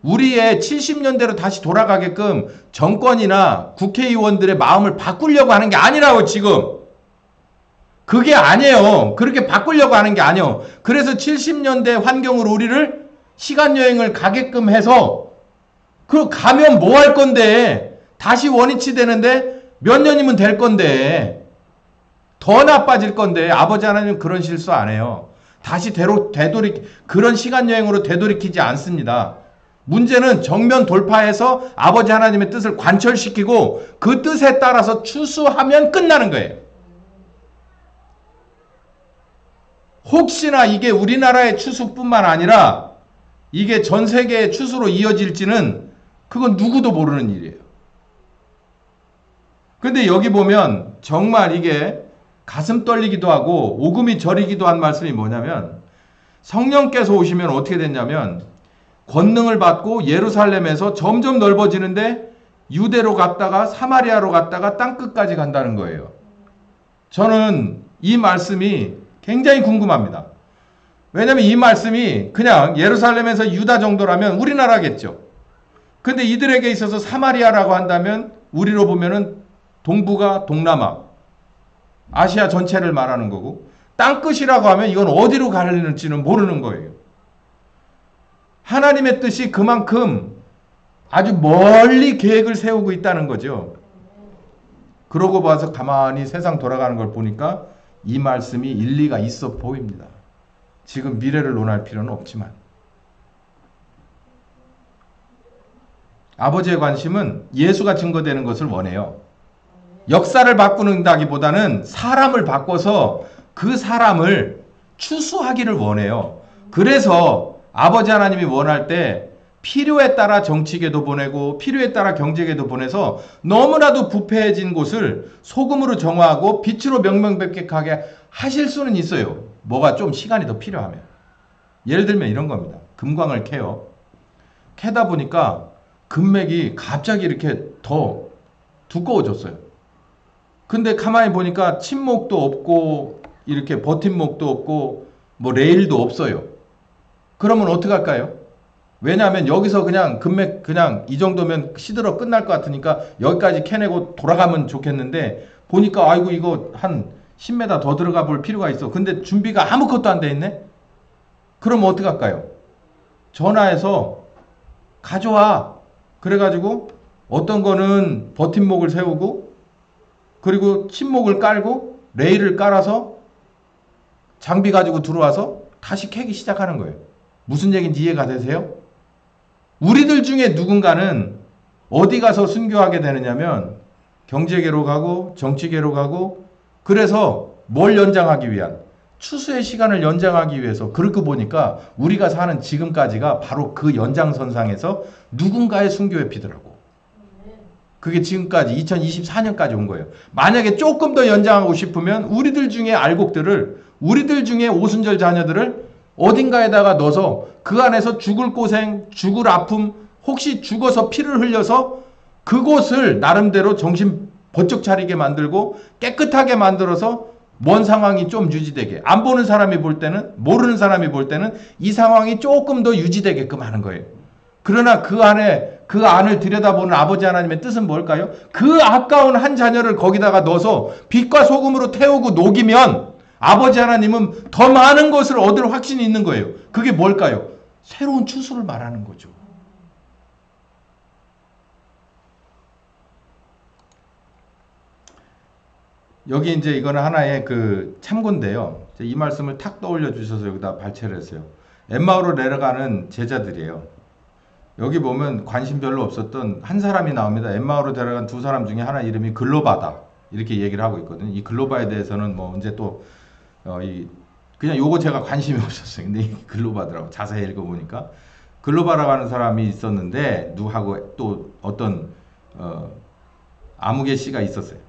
우리의 70년대로 다시 돌아가게끔 정권이나 국회의원들의 마음을 바꾸려고 하는 게 아니라고 지금. 그게 아니에요. 그렇게 바꾸려고 하는 게 아니에요. 그래서 70년대 환경으로 우리를 시간여행을 가게끔 해서 그 가면 뭐 할 건데 다시 원위치 되는데 몇 년이면 될 건데 더 나빠질 건데 아버지 하나님은 그런 실수 안 해요. 다시 그런 시간여행으로 되돌이키지 않습니다. 문제는 정면 돌파해서 아버지 하나님의 뜻을 관철시키고 그 뜻에 따라서 추수하면 끝나는 거예요. 혹시나 이게 우리나라의 추수뿐만 아니라 이게 전 세계의 추수로 이어질지는 그건 누구도 모르는 일이에요. 근데 여기 보면 정말 이게 가슴 떨리기도 하고 오금이 저리기도 한 말씀이 뭐냐면 성령께서 오시면 어떻게 됐냐면 권능을 받고 예루살렘에서 점점 넓어지는데 유대로 갔다가 사마리아로 갔다가 땅끝까지 간다는 거예요. 저는 이 말씀이 굉장히 궁금합니다. 왜냐하면 이 말씀이 그냥 예루살렘에서 유다 정도라면 우리나라겠죠. 근데 이들에게 있어서 사마리아라고 한다면 우리로 보면은 동북아, 동남아, 아시아 전체를 말하는 거고 땅끝이라고 하면 이건 어디로 가려는지는 모르는 거예요. 하나님의 뜻이 그만큼 아주 멀리 계획을 세우고 있다는 거죠. 그러고 봐서 가만히 세상 돌아가는 걸 보니까 이 말씀이 일리가 있어 보입니다. 지금 미래를 논할 필요는 없지만 아버지의 관심은 예수가 증거되는 것을 원해요. 역사를 바꾸는다기보다는 사람을 바꿔서 그 사람을 추수하기를 원해요. 그래서 아버지 하나님이 원할 때 필요에 따라 정치계도 보내고 필요에 따라 경제계도 보내서 너무나도 부패해진 곳을 소금으로 정화하고 빛으로 명명백백하게 하실 수는 있어요. 뭐가 좀 시간이 더 필요하면. 예를 들면 이런 겁니다. 금광을 캐요. 캐다 보니까 금맥이 갑자기 이렇게 더 두꺼워졌어요. 근데 가만히 보니까 침목도 없고 이렇게 버팀목도 없고 뭐 레일도 없어요. 그러면 어떡할까요? 왜냐하면 여기서 그냥 금맥 그냥 이 정도면 시들어 끝날 것 같으니까 여기까지 캐내고 돌아가면 좋겠는데 보니까 아이고 이거 한 10m 더 들어가 볼 필요가 있어. 근데 준비가 아무것도 안 돼 있네? 그럼 어떡할까요? 전화해서 가져와. 그래가지고 어떤 거는 버팀목을 세우고 그리고 침목을 깔고 레일을 깔아서 장비 가지고 들어와서 다시 캐기 시작하는 거예요. 무슨 얘기인지 이해가 되세요? 우리들 중에 누군가는 어디 가서 순교하게 되느냐면 경제계로 가고 정치계로 가고, 그래서 뭘 연장하기 위한, 추수의 시간을 연장하기 위해서. 그렇게 보니까 우리가 사는 지금까지가 바로 그 연장선상에서 누군가의 순교의 피더라고. 그게 지금까지 2024년까지 온 거예요. 만약에 조금 더 연장하고 싶으면 우리들 중에 알곡들을, 우리들 중에 오순절 자녀들을 어딘가에다가 넣어서 그 안에서 죽을 고생, 죽을 아픔, 혹시 죽어서 피를 흘려서 그곳을 나름대로 정신 번쩍 차리게 만들고 깨끗하게 만들어서 뭔 상황이 좀 유지되게, 안 보는 사람이 볼 때는, 모르는 사람이 볼 때는 이 상황이 조금 더 유지되게끔 하는 거예요. 그러나 그 안을 들여다보는 아버지 하나님의 뜻은 뭘까요? 그 아까운 한 자녀를 거기다가 넣어서 빛과 소금으로 태우고 녹이면 아버지 하나님은 더 많은 것을 얻을 확신이 있는 거예요. 그게 뭘까요? 새로운 추수를 말하는 거죠. 여기 이제 이거는 하나의 그 참고인데요. 이 말씀을 탁 떠올려 주셔서 여기다 발췌를 했어요. 엠마오로 내려가는 제자들이에요. 여기 보면 관심 별로 없었던 한 사람이 나옵니다. 엠마오로 데려간 두 사람 중에 하나 이름이 글로바다. 이렇게 얘기를 하고 있거든요. 이 글로바에 대해서는 뭐 이제 또 그냥 요거 제가 관심이 없었어요. 근데 이 글로바더라고. 자세히 읽어보니까 글로바라고 하는 사람이 있었는데 누하고 또 어떤 아무개 씨가 있었어요.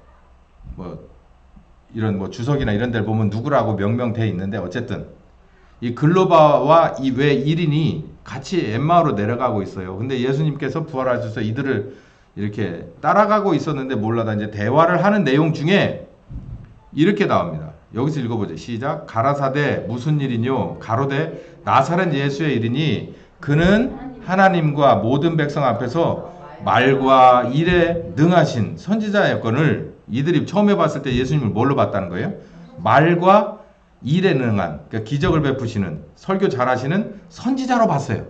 뭐 이런 뭐 주석이나 이런 데를 보면 누구라고 명명돼 있는데, 어쨌든 이 글로바와 이 외 1인이 같이 엠마오로 내려가고 있어요. 근데 예수님께서 부활하셔서 이들을 이렇게 따라가고 있었는데 몰라다 이제 대화를 하는 내용 중에 이렇게 나옵니다. 여기서 읽어보죠. 시작. 가라사대 무슨 일이뇨? 가로되 나사렛 예수의 일이니 그는 하나님과 모든 백성 앞에서 말과 일에 능하신 선지자였거늘. 이들이 처음에 봤을 때 예수님을 뭘로 봤다는 거예요? 말과 일에 능한, 그러니까 기적을 베푸시는, 설교 잘하시는 선지자로 봤어요.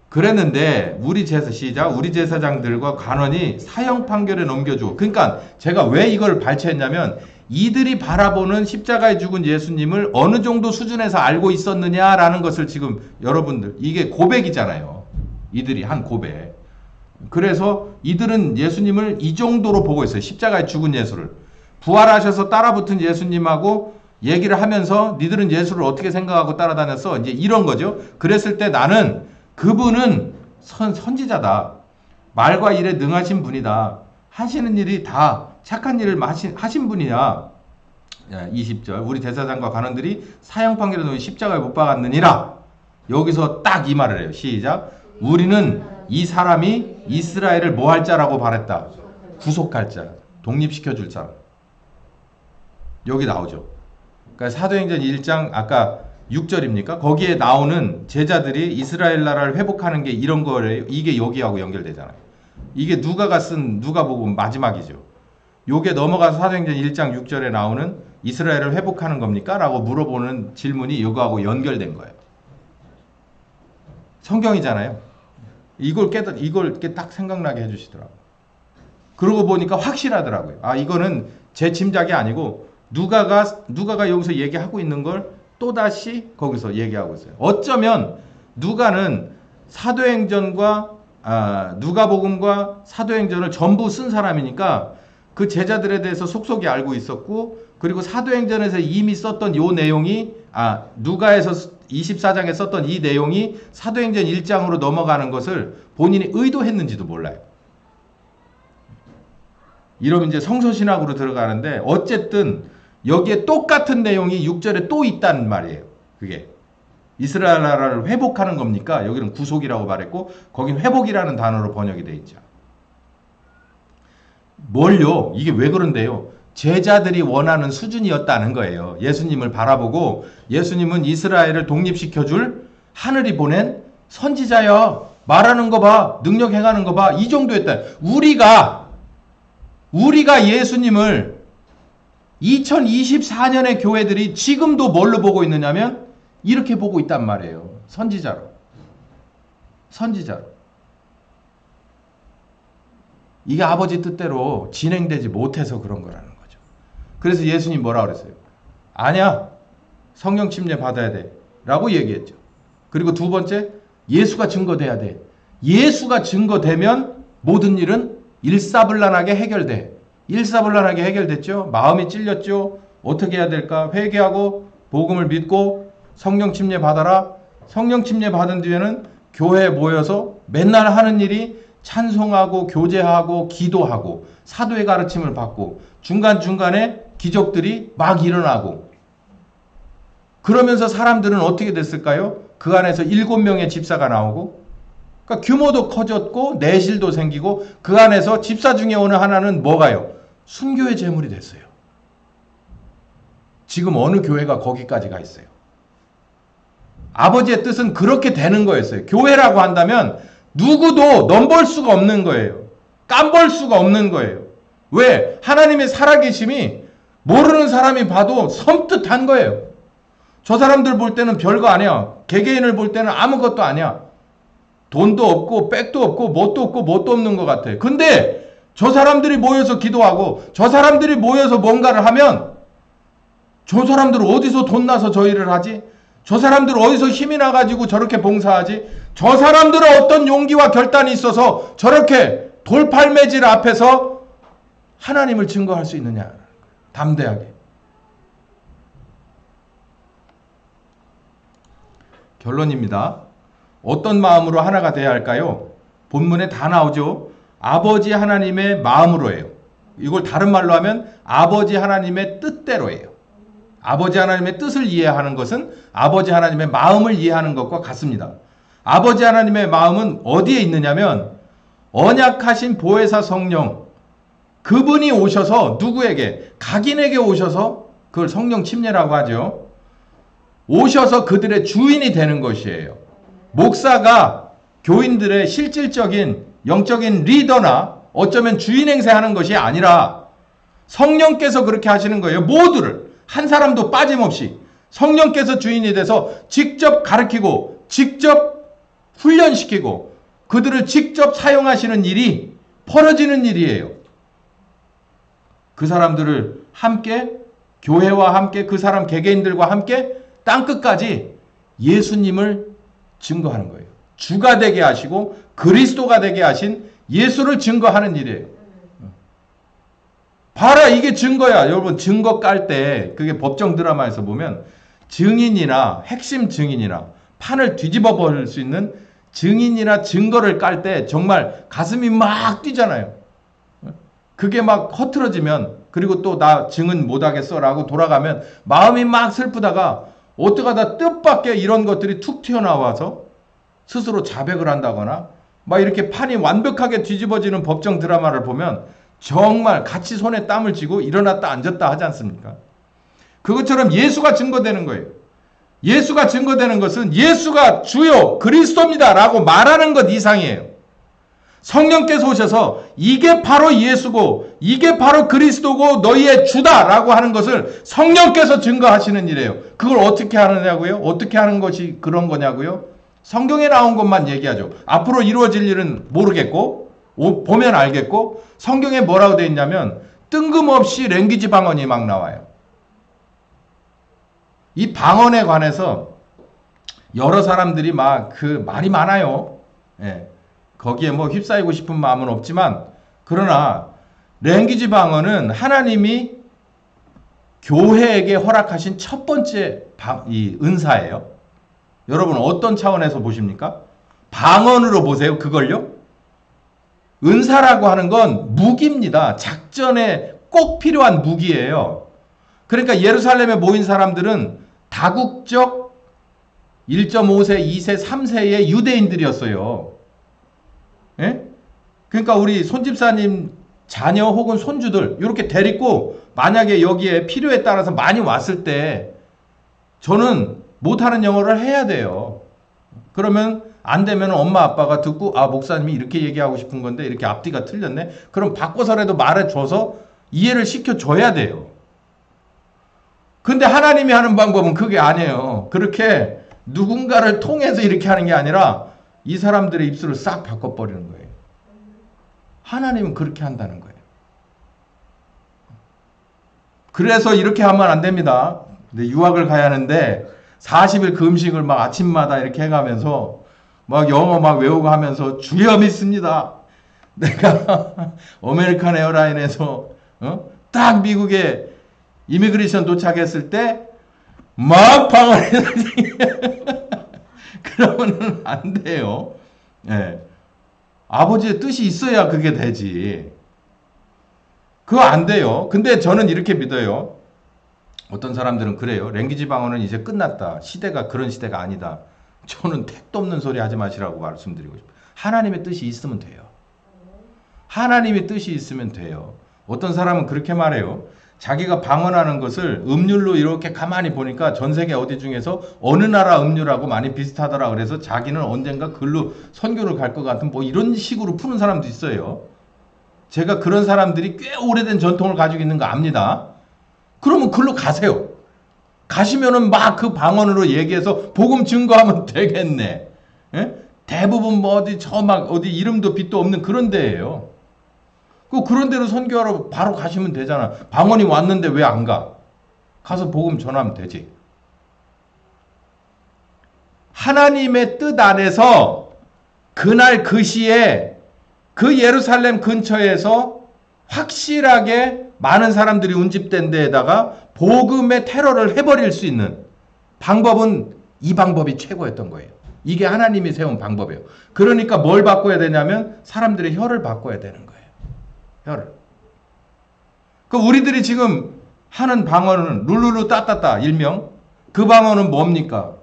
그랬는데 우리 제사장들과 관원이 사형 판결에 넘겨주고, 그러니까 제가 왜 이걸 발췌했냐면 이들이 바라보는 십자가에 죽은 예수님을 어느 정도 수준에서 알고 있었느냐라는 것을 지금 여러분들, 이게 고백이잖아요. 이들이 한 고백. 그래서 이들은 예수님을 이 정도로 보고 있어요. 십자가에 죽은 예수를. 부활하셔서 따라붙은 예수님하고 얘기를 하면서 니들은 예수를 어떻게 생각하고 따라다녔어? 이제 이런 거죠. 그랬을 때 나는 그분은 선지자다. 말과 일에 능하신 분이다. 하시는 일이 다 착한 일을 하신 분이야. 20절. 우리 제사장과 관원들이 사형 판결에 놓여 십자가에 못 박았느니라. 여기서 딱 이 말을 해요. 시작. 우리는 이 사람이 이스라엘을 뭐 할 자라고 바랬다. 구속할 자. 독립시켜줄 사람. 여기 나오죠. 그러니까 사도행전 1장 아까 6절입니까? 거기에 나오는 제자들이 이스라엘 나라를 회복하는 게 이런 거래요. 이게 여기하고 연결되잖아요. 이게 누가가 쓴 누가복음 마지막이죠. 요게 넘어가서 사도행전 1장 6절에 나오는 이스라엘을 회복하는 겁니까? 라고 물어보는 질문이 이거하고 연결된 거예요. 성경이잖아요. 이걸 이렇게 딱 생각나게 해주시더라고요. 그러고 보니까 확실하더라고요. 아, 이거는 제 짐작이 아니고 누가가 여기서 얘기하고 있는 걸 또다시 거기서 얘기하고 있어요. 어쩌면 누가는 누가복음과 사도행전을 전부 쓴 사람이니까 그 제자들에 대해서 속속이 알고 있었고, 그리고 사도행전에서 이미 썼던 요 내용이 누가에서 24장에 썼던 이 내용이 사도행전 1장으로 넘어가는 것을 본인이 의도했는지도 몰라요. 이러면 이제 성서신학으로 들어가는데, 어쨌든 여기에 똑같은 내용이 6절에 또 있다는 말이에요. 그게 이스라엘 나라를 회복하는 겁니까? 여기는 구속이라고 말했고 거긴 회복이라는 단어로 번역이 돼 있죠. 뭘요? 이게 왜 그런데요? 제자들이 원하는 수준이었다는 거예요. 예수님을 바라보고 예수님은 이스라엘을 독립시켜줄 하늘이 보낸 선지자야. 말하는 거 봐. 능력 행하는 거 봐. 이 정도였다. 우리가 예수님을 2024년의 교회들이 지금도 뭘로 보고 있느냐면 이렇게 보고 있단 말이에요. 선지자로. 이게 아버지 뜻대로 진행되지 못해서 그런 거라는 거죠. 그래서 예수님 뭐라 그랬어요? 아니야. 성령 침례 받아야 돼. 라고 얘기했죠. 그리고 두 번째, 예수가 증거돼야 돼. 예수가 증거되면 모든 일은 일사불란하게 해결돼. 일사불란하게 해결됐죠. 마음이 찔렸죠. 어떻게 해야 될까? 회개하고 복음을 믿고 성령 침례 받아라. 성령 침례 받은 뒤에는 교회에 모여서 맨날 하는 일이 찬송하고 교제하고 기도하고 사도의 가르침을 받고 중간중간에 기적들이 막 일어나고, 그러면서 사람들은 어떻게 됐을까요? 그 안에서 7명의 집사가 나오고, 그러니까 규모도 커졌고 내실도 생기고, 그 안에서 집사 중에 어느 하나는 뭐가요? 순교의 제물이 됐어요. 지금 어느 교회가 거기까지 가 있어요? 아버지의 뜻은 그렇게 되는 거였어요. 교회라고 한다면 누구도 넘볼 수가 없는 거예요. 깜볼 수가 없는 거예요. 왜? 하나님의 살아계심이 모르는 사람이 봐도 섬뜩한 거예요. 저 사람들 볼 때는 별거 아니야. 개개인을 볼 때는 아무것도 아니야. 돈도 없고 백도 없고 뭣도 없고 뭣도 없는 것 같아. 근데 저 사람들이 모여서 기도하고 저 사람들이 모여서 뭔가를 하면, 저 사람들 어디서 돈 나서 저 일을 하지? 저 사람들 어디서 힘이 나가지고 저렇게 봉사하지? 저 사람들은 어떤 용기와 결단이 있어서 저렇게 돌팔매질 앞에서 하나님을 증거할 수 있느냐? 담대하게. 결론입니다. 어떤 마음으로 하나가 돼야 할까요? 본문에 다 나오죠. 아버지 하나님의 마음으로예요. 이걸 다른 말로 하면 아버지 하나님의 뜻대로예요. 아버지 하나님의 뜻을 이해하는 것은 아버지 하나님의 마음을 이해하는 것과 같습니다. 아버지 하나님의 마음은 어디에 있느냐면, 언약하신 보혜사 성령, 그분이 오셔서 누구에게? 각인에게 오셔서, 그걸 성령 침례라고 하죠. 오셔서 그들의 주인이 되는 것이에요. 목사가 교인들의 실질적인 영적인 리더나 어쩌면 주인 행세하는 것이 아니라 성령께서 그렇게 하시는 거예요. 모두를, 한 사람도 빠짐없이 성령께서 주인이 돼서 직접 가르치고 직접 훈련시키고 그들을 직접 사용하시는 일이 벌어지는 일이에요. 그 사람들을 함께, 교회와 함께, 그 사람 개개인들과 함께 땅끝까지 예수님을 증거하는 거예요. 주가 되게 하시고 그리스도가 되게 하신 예수를 증거하는 일이에요. 봐라, 이게 증거야. 여러분, 증거 깔 때, 그게 법정 드라마에서 보면 증인이나 핵심 증인이나 판을 뒤집어 버릴 수 있는 증인이나 증거를 깔 때 정말 가슴이 막 뛰잖아요. 그게 막 허틀어지면, 그리고 또 나 증은 못하겠어 라고 돌아가면 마음이 막 슬프다가 어떡하다 뜻밖의 이런 것들이 툭 튀어나와서 스스로 자백을 한다거나 막 이렇게 판이 완벽하게 뒤집어지는 법정 드라마를 보면 정말 같이 손에 땀을 쥐고 일어났다 앉았다 하지 않습니까? 그것처럼 예수가 증거되는 거예요. 예수가 증거되는 것은 예수가 주요 그리스도입니다 라고 말하는 것 이상이에요. 성령께서 오셔서 이게 바로 예수고 이게 바로 그리스도고 너희의 주다라고 하는 것을 성령께서 증거하시는 일이에요. 그걸 어떻게 하느냐고요? 어떻게 하는 것이 그런 거냐고요? 성경에 나온 것만 얘기하죠. 앞으로 이루어질 일은 모르겠고 보면 알겠고, 성경에 뭐라고 되어 있냐면 뜬금없이 랭귀지 방언이 막 나와요. 이 방언에 관해서 여러 사람들이 막 그 말이 많아요. 예. 거기에 뭐 휩싸이고 싶은 마음은 없지만, 그러나 랭귀지 방언은 하나님이 교회에게 허락하신 첫 번째 이 은사예요. 여러분 어떤 차원에서 보십니까? 방언으로 보세요. 그걸요? 은사라고 하는 건 무기입니다. 작전에 꼭 필요한 무기예요. 그러니까 예루살렘에 모인 사람들은 다국적 1.5세, 2세, 3세의 유대인들이었어요. 예? 그러니까 우리 손집사님 자녀 혹은 손주들 이렇게 데리고 만약에 여기에 필요에 따라서 많이 왔을 때 저는 못하는 영어를 해야 돼요. 그러면 안 되면 엄마 아빠가 듣고, 아, 목사님이 이렇게 얘기하고 싶은 건데 이렇게 앞뒤가 틀렸네. 그럼 바꿔서라도 말해줘서 이해를 시켜줘야 돼요. 근데 하나님이 하는 방법은 그게 아니에요. 그렇게 누군가를 통해서 이렇게 하는 게 아니라 이 사람들의 입술을 싹 바꿔버리는 거예요. 하나님은 그렇게 한다는 거예요. 그래서 이렇게 하면 안 됩니다. 유학을 가야 하는데 40일 그 음식을 막 아침마다 이렇게 해가면서 막 영어 막 외우고 하면서 주여 믿습니다. 내가 아메리칸 에어라인에서 딱 미국에 이미그레이션 도착했을 때 막 방언이 그러면은 안 돼요. 예. 아버지의 뜻이 있어야 그게 되지. 그거 안 돼요. 근데 저는 이렇게 믿어요. 어떤 사람들은 그래요. 랭귀지 방언은 이제 끝났다. 시대가 그런 시대가 아니다. 저는 택도 없는 소리 하지 마시라고 말씀드리고 싶어요. 하나님의 뜻이 있으면 돼요. 하나님의 뜻이 있으면 돼요. 어떤 사람은 그렇게 말해요. 자기가 방언하는 것을 음률로 이렇게 가만히 보니까 전 세계 어디 중에서 어느 나라 음률하고 많이 비슷하더라. 그래서 자기는 언젠가 글로 선교를 갈 것 같은 뭐 이런 식으로 푸는 사람도 있어요. 제가 그런 사람들이 꽤 오래된 전통을 가지고 있는 거 압니다. 그러면 글로 가세요. 가시면은 막 그 방언으로 얘기해서 복음 증거하면 되겠네. 예? 대부분 뭐 어디 저 막 어디 이름도 빛도 없는 그런 데예요. 그런 데로 선교하러 바로 가시면 되잖아. 방언이 왔는데 왜 안 가? 가서 복음 전하면 되지. 하나님의 뜻 안에서 그날 그 시에 그 예루살렘 근처에서 확실하게 많은 사람들이 운집된 데에다가 복음의 테러를 해버릴 수 있는 방법은 이 방법이 최고였던 거예요. 이게 하나님이 세운 방법이에요. 그러니까 뭘 바꿔야 되냐면 사람들의 혀를 바꿔야 되는 거예요. 혀를. 우리들이 지금 하는 방언은 룰루루 따따따 일명 그 방언은 뭡니까?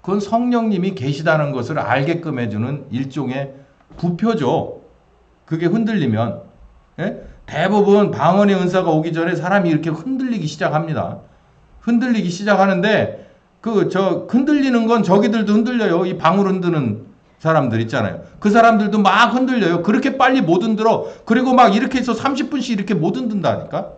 그건 성령님이 계시다는 것을 알게끔 해주는 일종의 부표죠. 그게 흔들리면 예? 대부분 방언의 은사가 오기 전에 사람이 이렇게 흔들리기 시작합니다. 흔들리기 시작하는데 흔들리는 건 저기들도 흔들려요. 이 방울 흔드는 사람들 있잖아요. 그 사람들도 막 흔들려요. 그렇게 빨리 못 흔들어. 그리고 막 이렇게 해서 30분씩 이렇게 못 흔든다니까.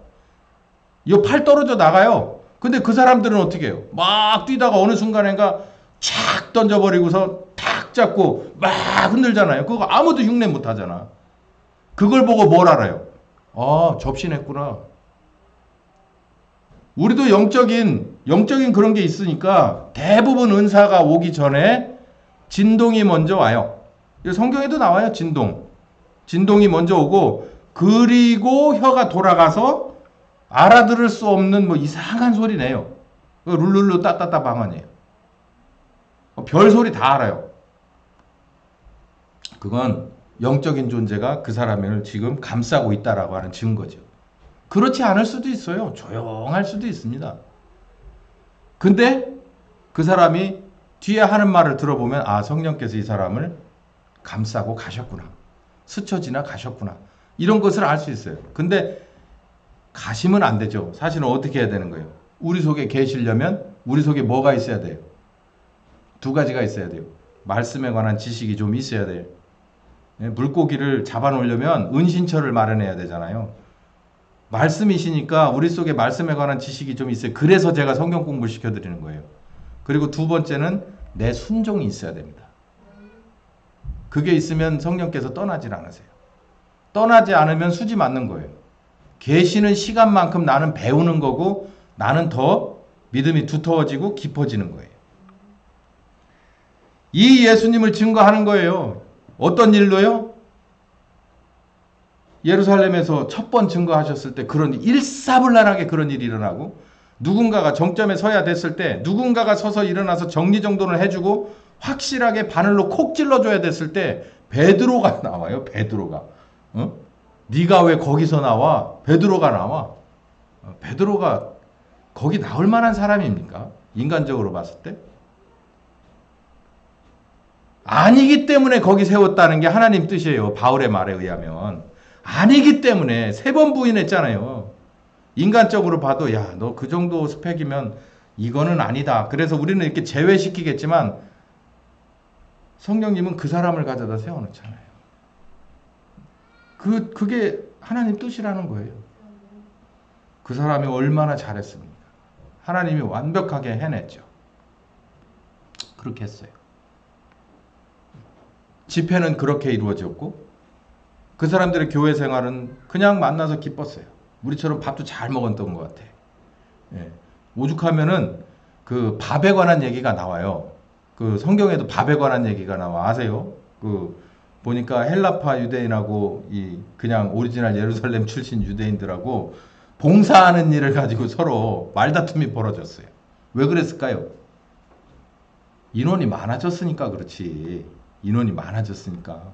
이 팔 떨어져 나가요. 근데 그 사람들은 어떻게 해요? 막 뛰다가 어느 순간인가 착 던져버리고서 탁 잡고 막 흔들잖아요. 그거 아무도 흉내 못 하잖아. 그걸 보고 뭘 알아요? 아, 접신했구나. 우리도 영적인 그런 게 있으니까 대부분 은사가 오기 전에 진동이 먼저 와요. 성경에도 나와요, 진동. 진동이 먼저 오고, 그리고 혀가 돌아가서 알아들을 수 없는 뭐 이상한 소리 내요. 룰룰루 따따따 방언이에요. 별 소리 다 알아요. 그건 영적인 존재가 그 사람을 지금 감싸고 있다라고 하는 증거죠. 그렇지 않을 수도 있어요. 조용할 수도 있습니다. 근데 그 사람이 뒤에 하는 말을 들어보면 아, 성령께서 이 사람을 감싸고 가셨구나. 스쳐 지나가셨구나. 이런 것을 알 수 있어요. 근데 가시면 안 되죠. 사실은 어떻게 해야 되는 거예요? 우리 속에 계시려면 우리 속에 뭐가 있어야 돼요? 두 가지가 있어야 돼요. 말씀에 관한 지식이 좀 있어야 돼요. 물고기를 잡아놓으려면 은신처를 마련해야 되잖아요. 말씀이시니까 우리 속에 말씀에 관한 지식이 좀 있어요. 그래서 제가 성경 공부를 시켜드리는 거예요. 그리고 두 번째는 내 순종이 있어야 됩니다. 그게 있으면 성령께서 떠나질 않으세요. 떠나지 않으면 수지 맞는 거예요. 계시는 시간만큼 나는 배우는 거고 나는 더 믿음이 두터워지고 깊어지는 거예요. 이 예수님을 증거하는 거예요. 어떤 일로요? 예루살렘에서 첫 번 증거하셨을 때 그런 일사불란하게 그런 일이 일어나고 누군가가 정점에 서야 됐을 때 누군가가 서서 일어나서 정리정돈을 해주고 확실하게 바늘로 콕 찔러줘야 됐을 때 베드로가 나와요. 베드로가. 네가 왜 거기서 나와? 베드로가 나와. 베드로가 거기 나올 만한 사람입니까? 인간적으로 봤을 때? 아니기 때문에 거기 세웠다는 게 하나님 뜻이에요. 바울의 말에 의하면. 아니기 때문에 3번 부인했잖아요. 인간적으로 봐도 야, 너 그 정도 스펙이면 이거는 아니다. 그래서 우리는 이렇게 제외시키겠지만 성령님은 그 사람을 가져다 세워놓잖아요. 그게 하나님 뜻이라는 거예요. 그 사람이 얼마나 잘했습니까? 하나님이 완벽하게 해냈죠. 그렇게 했어요. 집회는 그렇게 이루어졌고 그 사람들의 교회 생활은 그냥 만나서 기뻤어요. 우리처럼 밥도 잘 먹었던 것 같아. 예. 오죽하면은 그 밥에 관한 얘기가 나와요. 그 성경에도 밥에 관한 얘기가 나와 아세요? 그 보니까 헬라파 유대인하고 이 그냥 오리지널 예루살렘 출신 유대인들하고 봉사하는 일을 가지고 서로 말다툼이 벌어졌어요. 왜 그랬을까요? 인원이 많아졌으니까 그렇지. 인원이 많아졌으니까.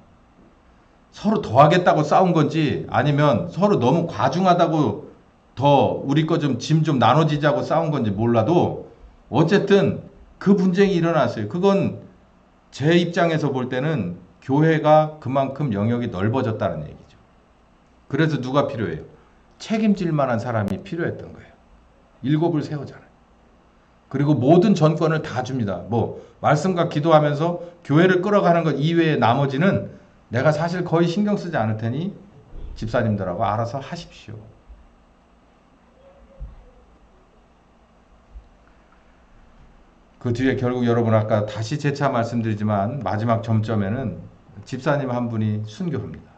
서로 더 하겠다고 싸운 건지 아니면 서로 너무 과중하다고 더 우리 거 좀 짐 좀 나눠지자고 싸운 건지 몰라도 어쨌든 그 분쟁이 일어났어요. 그건 제 입장에서 볼 때는 교회가 그만큼 영역이 넓어졌다는 얘기죠. 그래서 누가 필요해요? 책임질 만한 사람이 필요했던 거예요. 일곱을 세우잖아요. 그리고 모든 전권을 다 줍니다. 뭐 말씀과 기도하면서 교회를 끌어가는 것 이외에 나머지는 내가 사실 거의 신경 쓰지 않을 테니 집사님들하고 알아서 하십시오. 그 뒤에 결국 여러분 아까 다시 재차 말씀드리지만 마지막 점점에는 집사님 한 분이 순교합니다.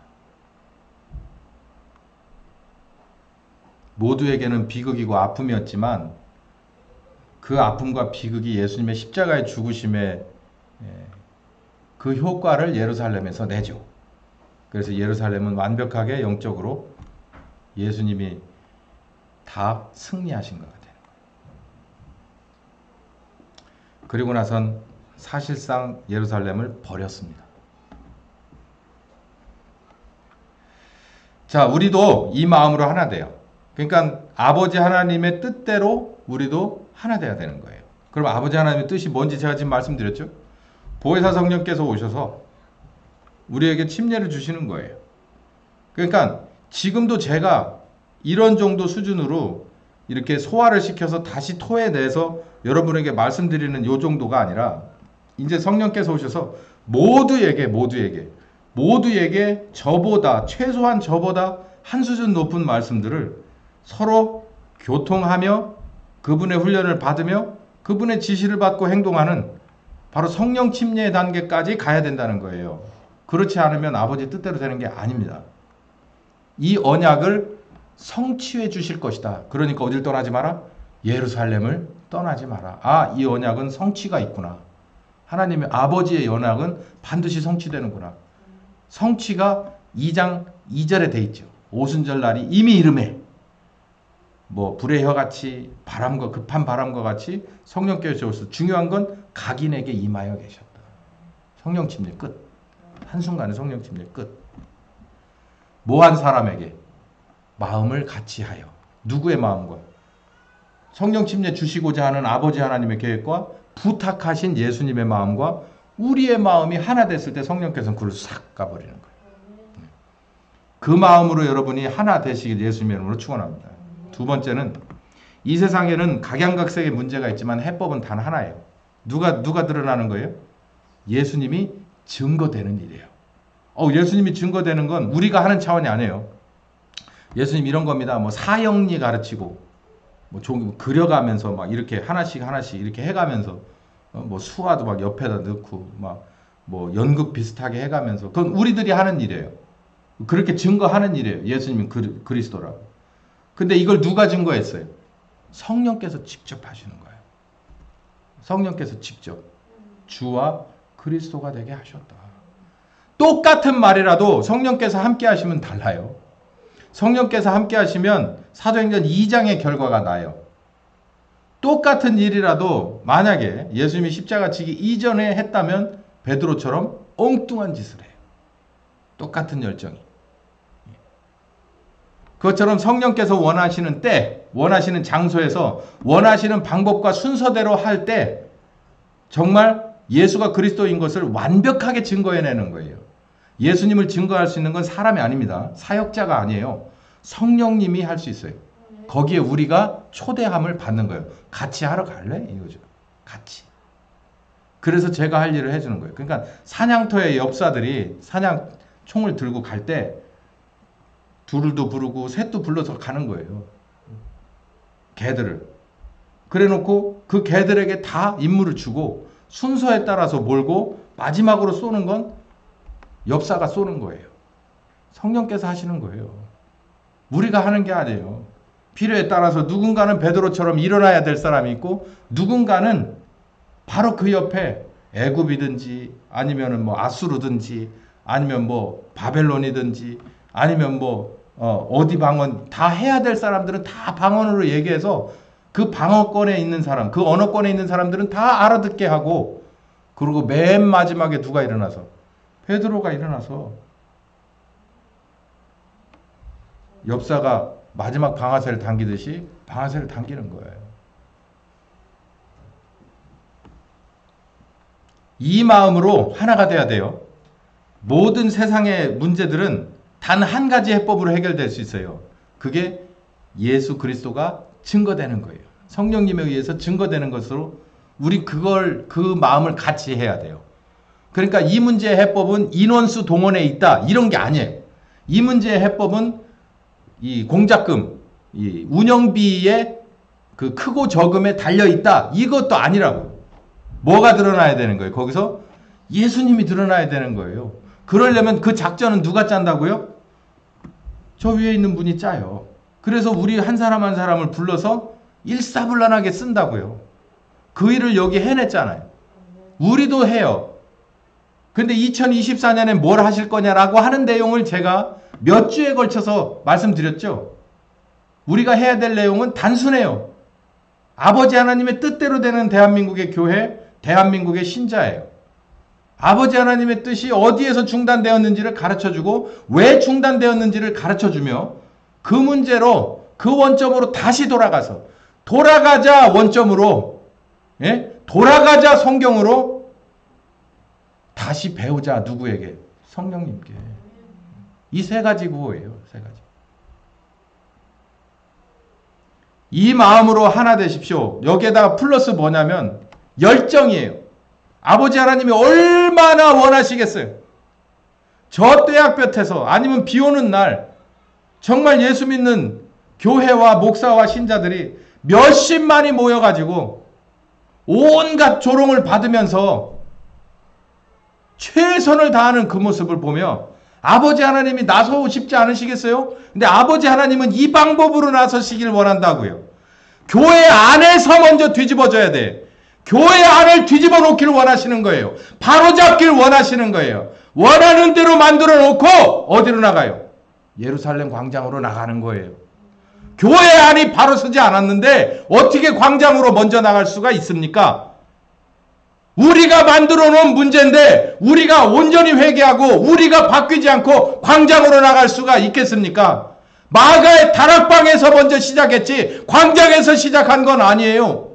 모두에게는 비극이고 아픔이었지만 그 아픔과 비극이 예수님의 십자가의 죽으심의 그 효과를 예루살렘에서 내죠. 그래서 예루살렘은 완벽하게 영적으로 예수님이 다 승리하신 것 같아요. 그리고 나선 사실상 예루살렘을 버렸습니다. 자, 우리도 이 마음으로 하나 돼요. 그러니까 아버지 하나님의 뜻대로 우리도 하나 돼야 되는 거예요. 그럼 아버지 하나님의 뜻이 뭔지 제가 지금 말씀드렸죠? 보혜사 성령께서 오셔서 우리에게 침례를 주시는 거예요. 그러니까 지금도 제가 이런 정도 수준으로 이렇게 소화를 시켜서 다시 토해내서 여러분에게 말씀드리는 요 정도가 아니라 이제 성령께서 오셔서 모두에게 저보다 최소한 저보다 한 수준 높은 말씀들을 서로 교통하며 그분의 훈련을 받으며 그분의 지시를 받고 행동하는 바로 성령 침례의 단계까지 가야 된다는 거예요. 그렇지 않으면 아버지 뜻대로 되는 게 아닙니다. 이 언약을 성취해 주실 것이다. 그러니까 어딜 떠나지 마라? 예루살렘을 떠나지 마라. 아, 이 언약은 성취가 있구나. 하나님의 아버지의 언약은 반드시 성취되는구나. 성취가 2장 2절에 돼 있죠. 오순절 날이 이미 이름에 뭐 불의 혀같이 급한 바람과 같이 성령께서 오셔서 중요한 건 각인에게 임하여 계셨다. 성령 침례 끝. 한순간에 성령 침례 끝. 모한 사람에게 마음을 같이 하여. 누구의 마음과? 성령 침례 주시고자 하는 아버지 하나님의 계획과 부탁하신 예수님의 마음과 우리의 마음이 하나 됐을 때 성령께서는 그걸 싹 가버리는 거예요. 그 마음으로 여러분이 하나 되시길 예수님의 이름으로 축원합니다. 두 번째는 이 세상에는 각양각색의 문제가 있지만 해법은 단 하나예요. 누가 드러나는 거예요? 예수님이 증거되는 일이에요. 예수님이 증거되는 건 우리가 하는 차원이 아니에요. 예수님 이런 겁니다. 뭐 사형리 가르치고 뭐 그려가면서 막 이렇게 하나씩 이렇게 해가면서 뭐 수화도 막 옆에다 넣고 막 뭐 연극 비슷하게 해가면서 그건 우리들이 하는 일이에요. 그렇게 증거하는 일이에요. 예수님은 그리스도라고. 근데 이걸 누가 증거했어요? 성령께서 직접 하시는 거예요. 성령께서 직접 주와 그리스도가 되게 하셨다. 똑같은 말이라도 성령께서 함께 하시면 달라요. 성령께서 함께 하시면 사도행전 2장의 결과가 나요. 똑같은 일이라도 만약에 예수님이 십자가 지기 이전에 했다면 베드로처럼 엉뚱한 짓을 해요. 똑같은 열정이. 그것처럼 성령께서 원하시는 때, 원하시는 장소에서 원하시는 방법과 순서대로 할 때 정말 예수가 그리스도인 것을 완벽하게 증거해내는 거예요. 예수님을 증거할 수 있는 건 사람이 아닙니다. 사역자가 아니에요. 성령님이 할 수 있어요. 거기에 우리가 초대함을 받는 거예요. 같이 하러 갈래? 이거죠. 같이. 그래서 제가 할 일을 해주는 거예요. 그러니까 사냥터의 엽사들이 사냥 총을 들고 갈 때 둘도 부르고 셋도 불러서 가는 거예요. 개들을. 그래 놓고 그 개들에게 다 임무를 주고 순서에 따라서 몰고 마지막으로 쏘는 건 엽사가 쏘는 거예요. 성령께서 하시는 거예요. 우리가 하는 게 아니에요. 필요에 따라서 누군가는 베드로처럼 일어나야 될 사람이 있고 누군가는 바로 그 옆에 애굽이든지 아니면은 뭐 아수르든지 아니면 뭐 바벨론이든지 아니면 뭐 어디 방언 다 해야 될 사람들은 다 방언으로 얘기해서 그 방언권에 있는 사람, 그 언어권에 있는 사람들은 다 알아듣게 하고, 그리고 맨 마지막에 누가 일어나서? 베드로가 일어나서 엽사가 마지막 방아쇠를 당기듯이 방아쇠를 당기는 거예요. 이 마음으로 하나가 돼야 돼요. 모든 세상의 문제들은 단 한 가지 해법으로 해결될 수 있어요. 그게 예수 그리스도가 증거되는 거예요. 성령님에 의해서 증거되는 것으로 우리 그 마음을 같이 해야 돼요. 그러니까 이 문제의 해법은 인원수 동원에 있다, 이런 게 아니에요. 이 문제의 해법은 이 공작금, 이 운영비의 그 크고 적음에 달려 있다, 이것도 아니라고. 뭐가 드러나야 되는 거예요? 거기서 예수님이 드러나야 되는 거예요. 그러려면 그 작전은 누가 짠다고요? 저 위에 있는 분이 짜요. 그래서 우리 한 사람 한 사람을 불러서 일사불란하게 쓴다고요. 그 일을 여기 해냈잖아요. 우리도 해요. 근데 2024년에 뭘 하실 거냐라고 하는 내용을 제가 몇 주에 걸쳐서 말씀드렸죠. 우리가 해야 될 내용은 단순해요. 아버지 하나님의 뜻대로 되는 대한민국의 교회, 대한민국의 신자예요. 아버지 하나님의 뜻이 어디에서 중단되었는지를 가르쳐주고 왜 중단되었는지를 가르쳐주며 그 문제로, 그 원점으로 다시 돌아가자 원점으로, 돌아가자 성경으로 다시 배우자. 누구에게? 성령님께. 이 세 가지 구호예요. 세 가지. 이 마음으로 하나 되십시오. 여기에다가 플러스 뭐냐면 열정이에요. 아버지 하나님이 얼마나 원하시겠어요. 저 떼약볕에서 아니면 비 오는 날 정말 예수 믿는 교회와 목사와 신자들이 몇십만이 모여가지고 온갖 조롱을 받으면서 최선을 다하는 그 모습을 보며 아버지 하나님이 나서고 싶지 않으시겠어요? 근데 아버지 하나님은 이 방법으로 나서시길 원한다고요. 교회 안에서 먼저 뒤집어져야 돼. 교회 안을 뒤집어 놓기를 원하시는 거예요. 바로잡기를 원하시는 거예요. 원하는 대로 만들어 놓고 어디로 나가요? 예루살렘 광장으로 나가는 거예요. 교회 안이 바로 서지 않았는데 어떻게 광장으로 먼저 나갈 수가 있습니까? 우리가 만들어 놓은 문제인데 우리가 온전히 회개하고 우리가 바뀌지 않고 광장으로 나갈 수가 있겠습니까? 마가의 다락방에서 먼저 시작했지 광장에서 시작한 건 아니에요.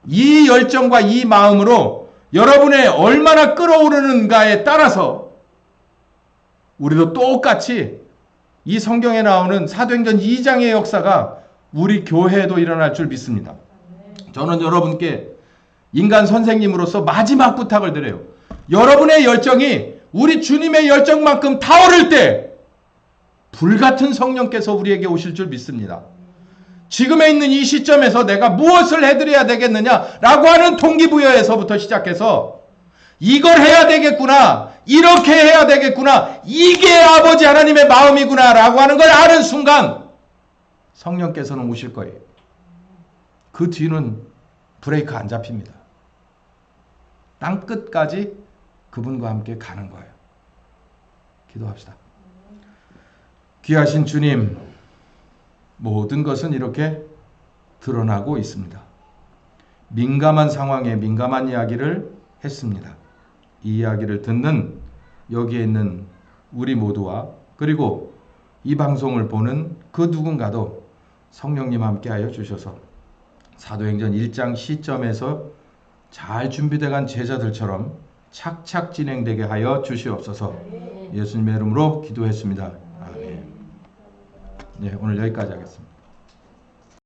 이 열정과 이 마음으로 여러분의 얼마나 끓어오르는가에 따라서 우리도 똑같이 이 성경에 나오는 사도행전 2장의 역사가 우리 교회에도 일어날 줄 믿습니다. 저는 여러분께 인간 선생님으로서 마지막 부탁을 드려요. 여러분의 열정이 우리 주님의 열정만큼 타오를 때 불같은 성령께서 우리에게 오실 줄 믿습니다. 지금에 있는 이 시점에서 내가 무엇을 해드려야 되겠느냐라고 하는 동기부여에서부터 시작해서 이걸 해야 되겠구나, 이렇게 해야 되겠구나, 이게 아버지 하나님의 마음이구나 라고 하는 걸 아는 순간 성령께서는 오실 거예요. 그 뒤는 브레이크 안 잡힙니다. 땅끝까지 그분과 함께 가는 거예요. 기도합시다. 귀하신 주님, 모든 것은 이렇게 드러나고 있습니다. 민감한 상황에 민감한 이야기를 했습니다. 이 이야기를 듣는 여기에 있는 우리 모두와 그리고 이 방송을 보는 그 누군가도 성령님 함께하여 주셔서 사도행전 1장 시점에서 잘 준비되어 간 제자들처럼 착착 진행되게 하여 주시옵소서. 예수님의 이름으로 기도했습니다. 아멘. 네, 오늘 여기까지 하겠습니다.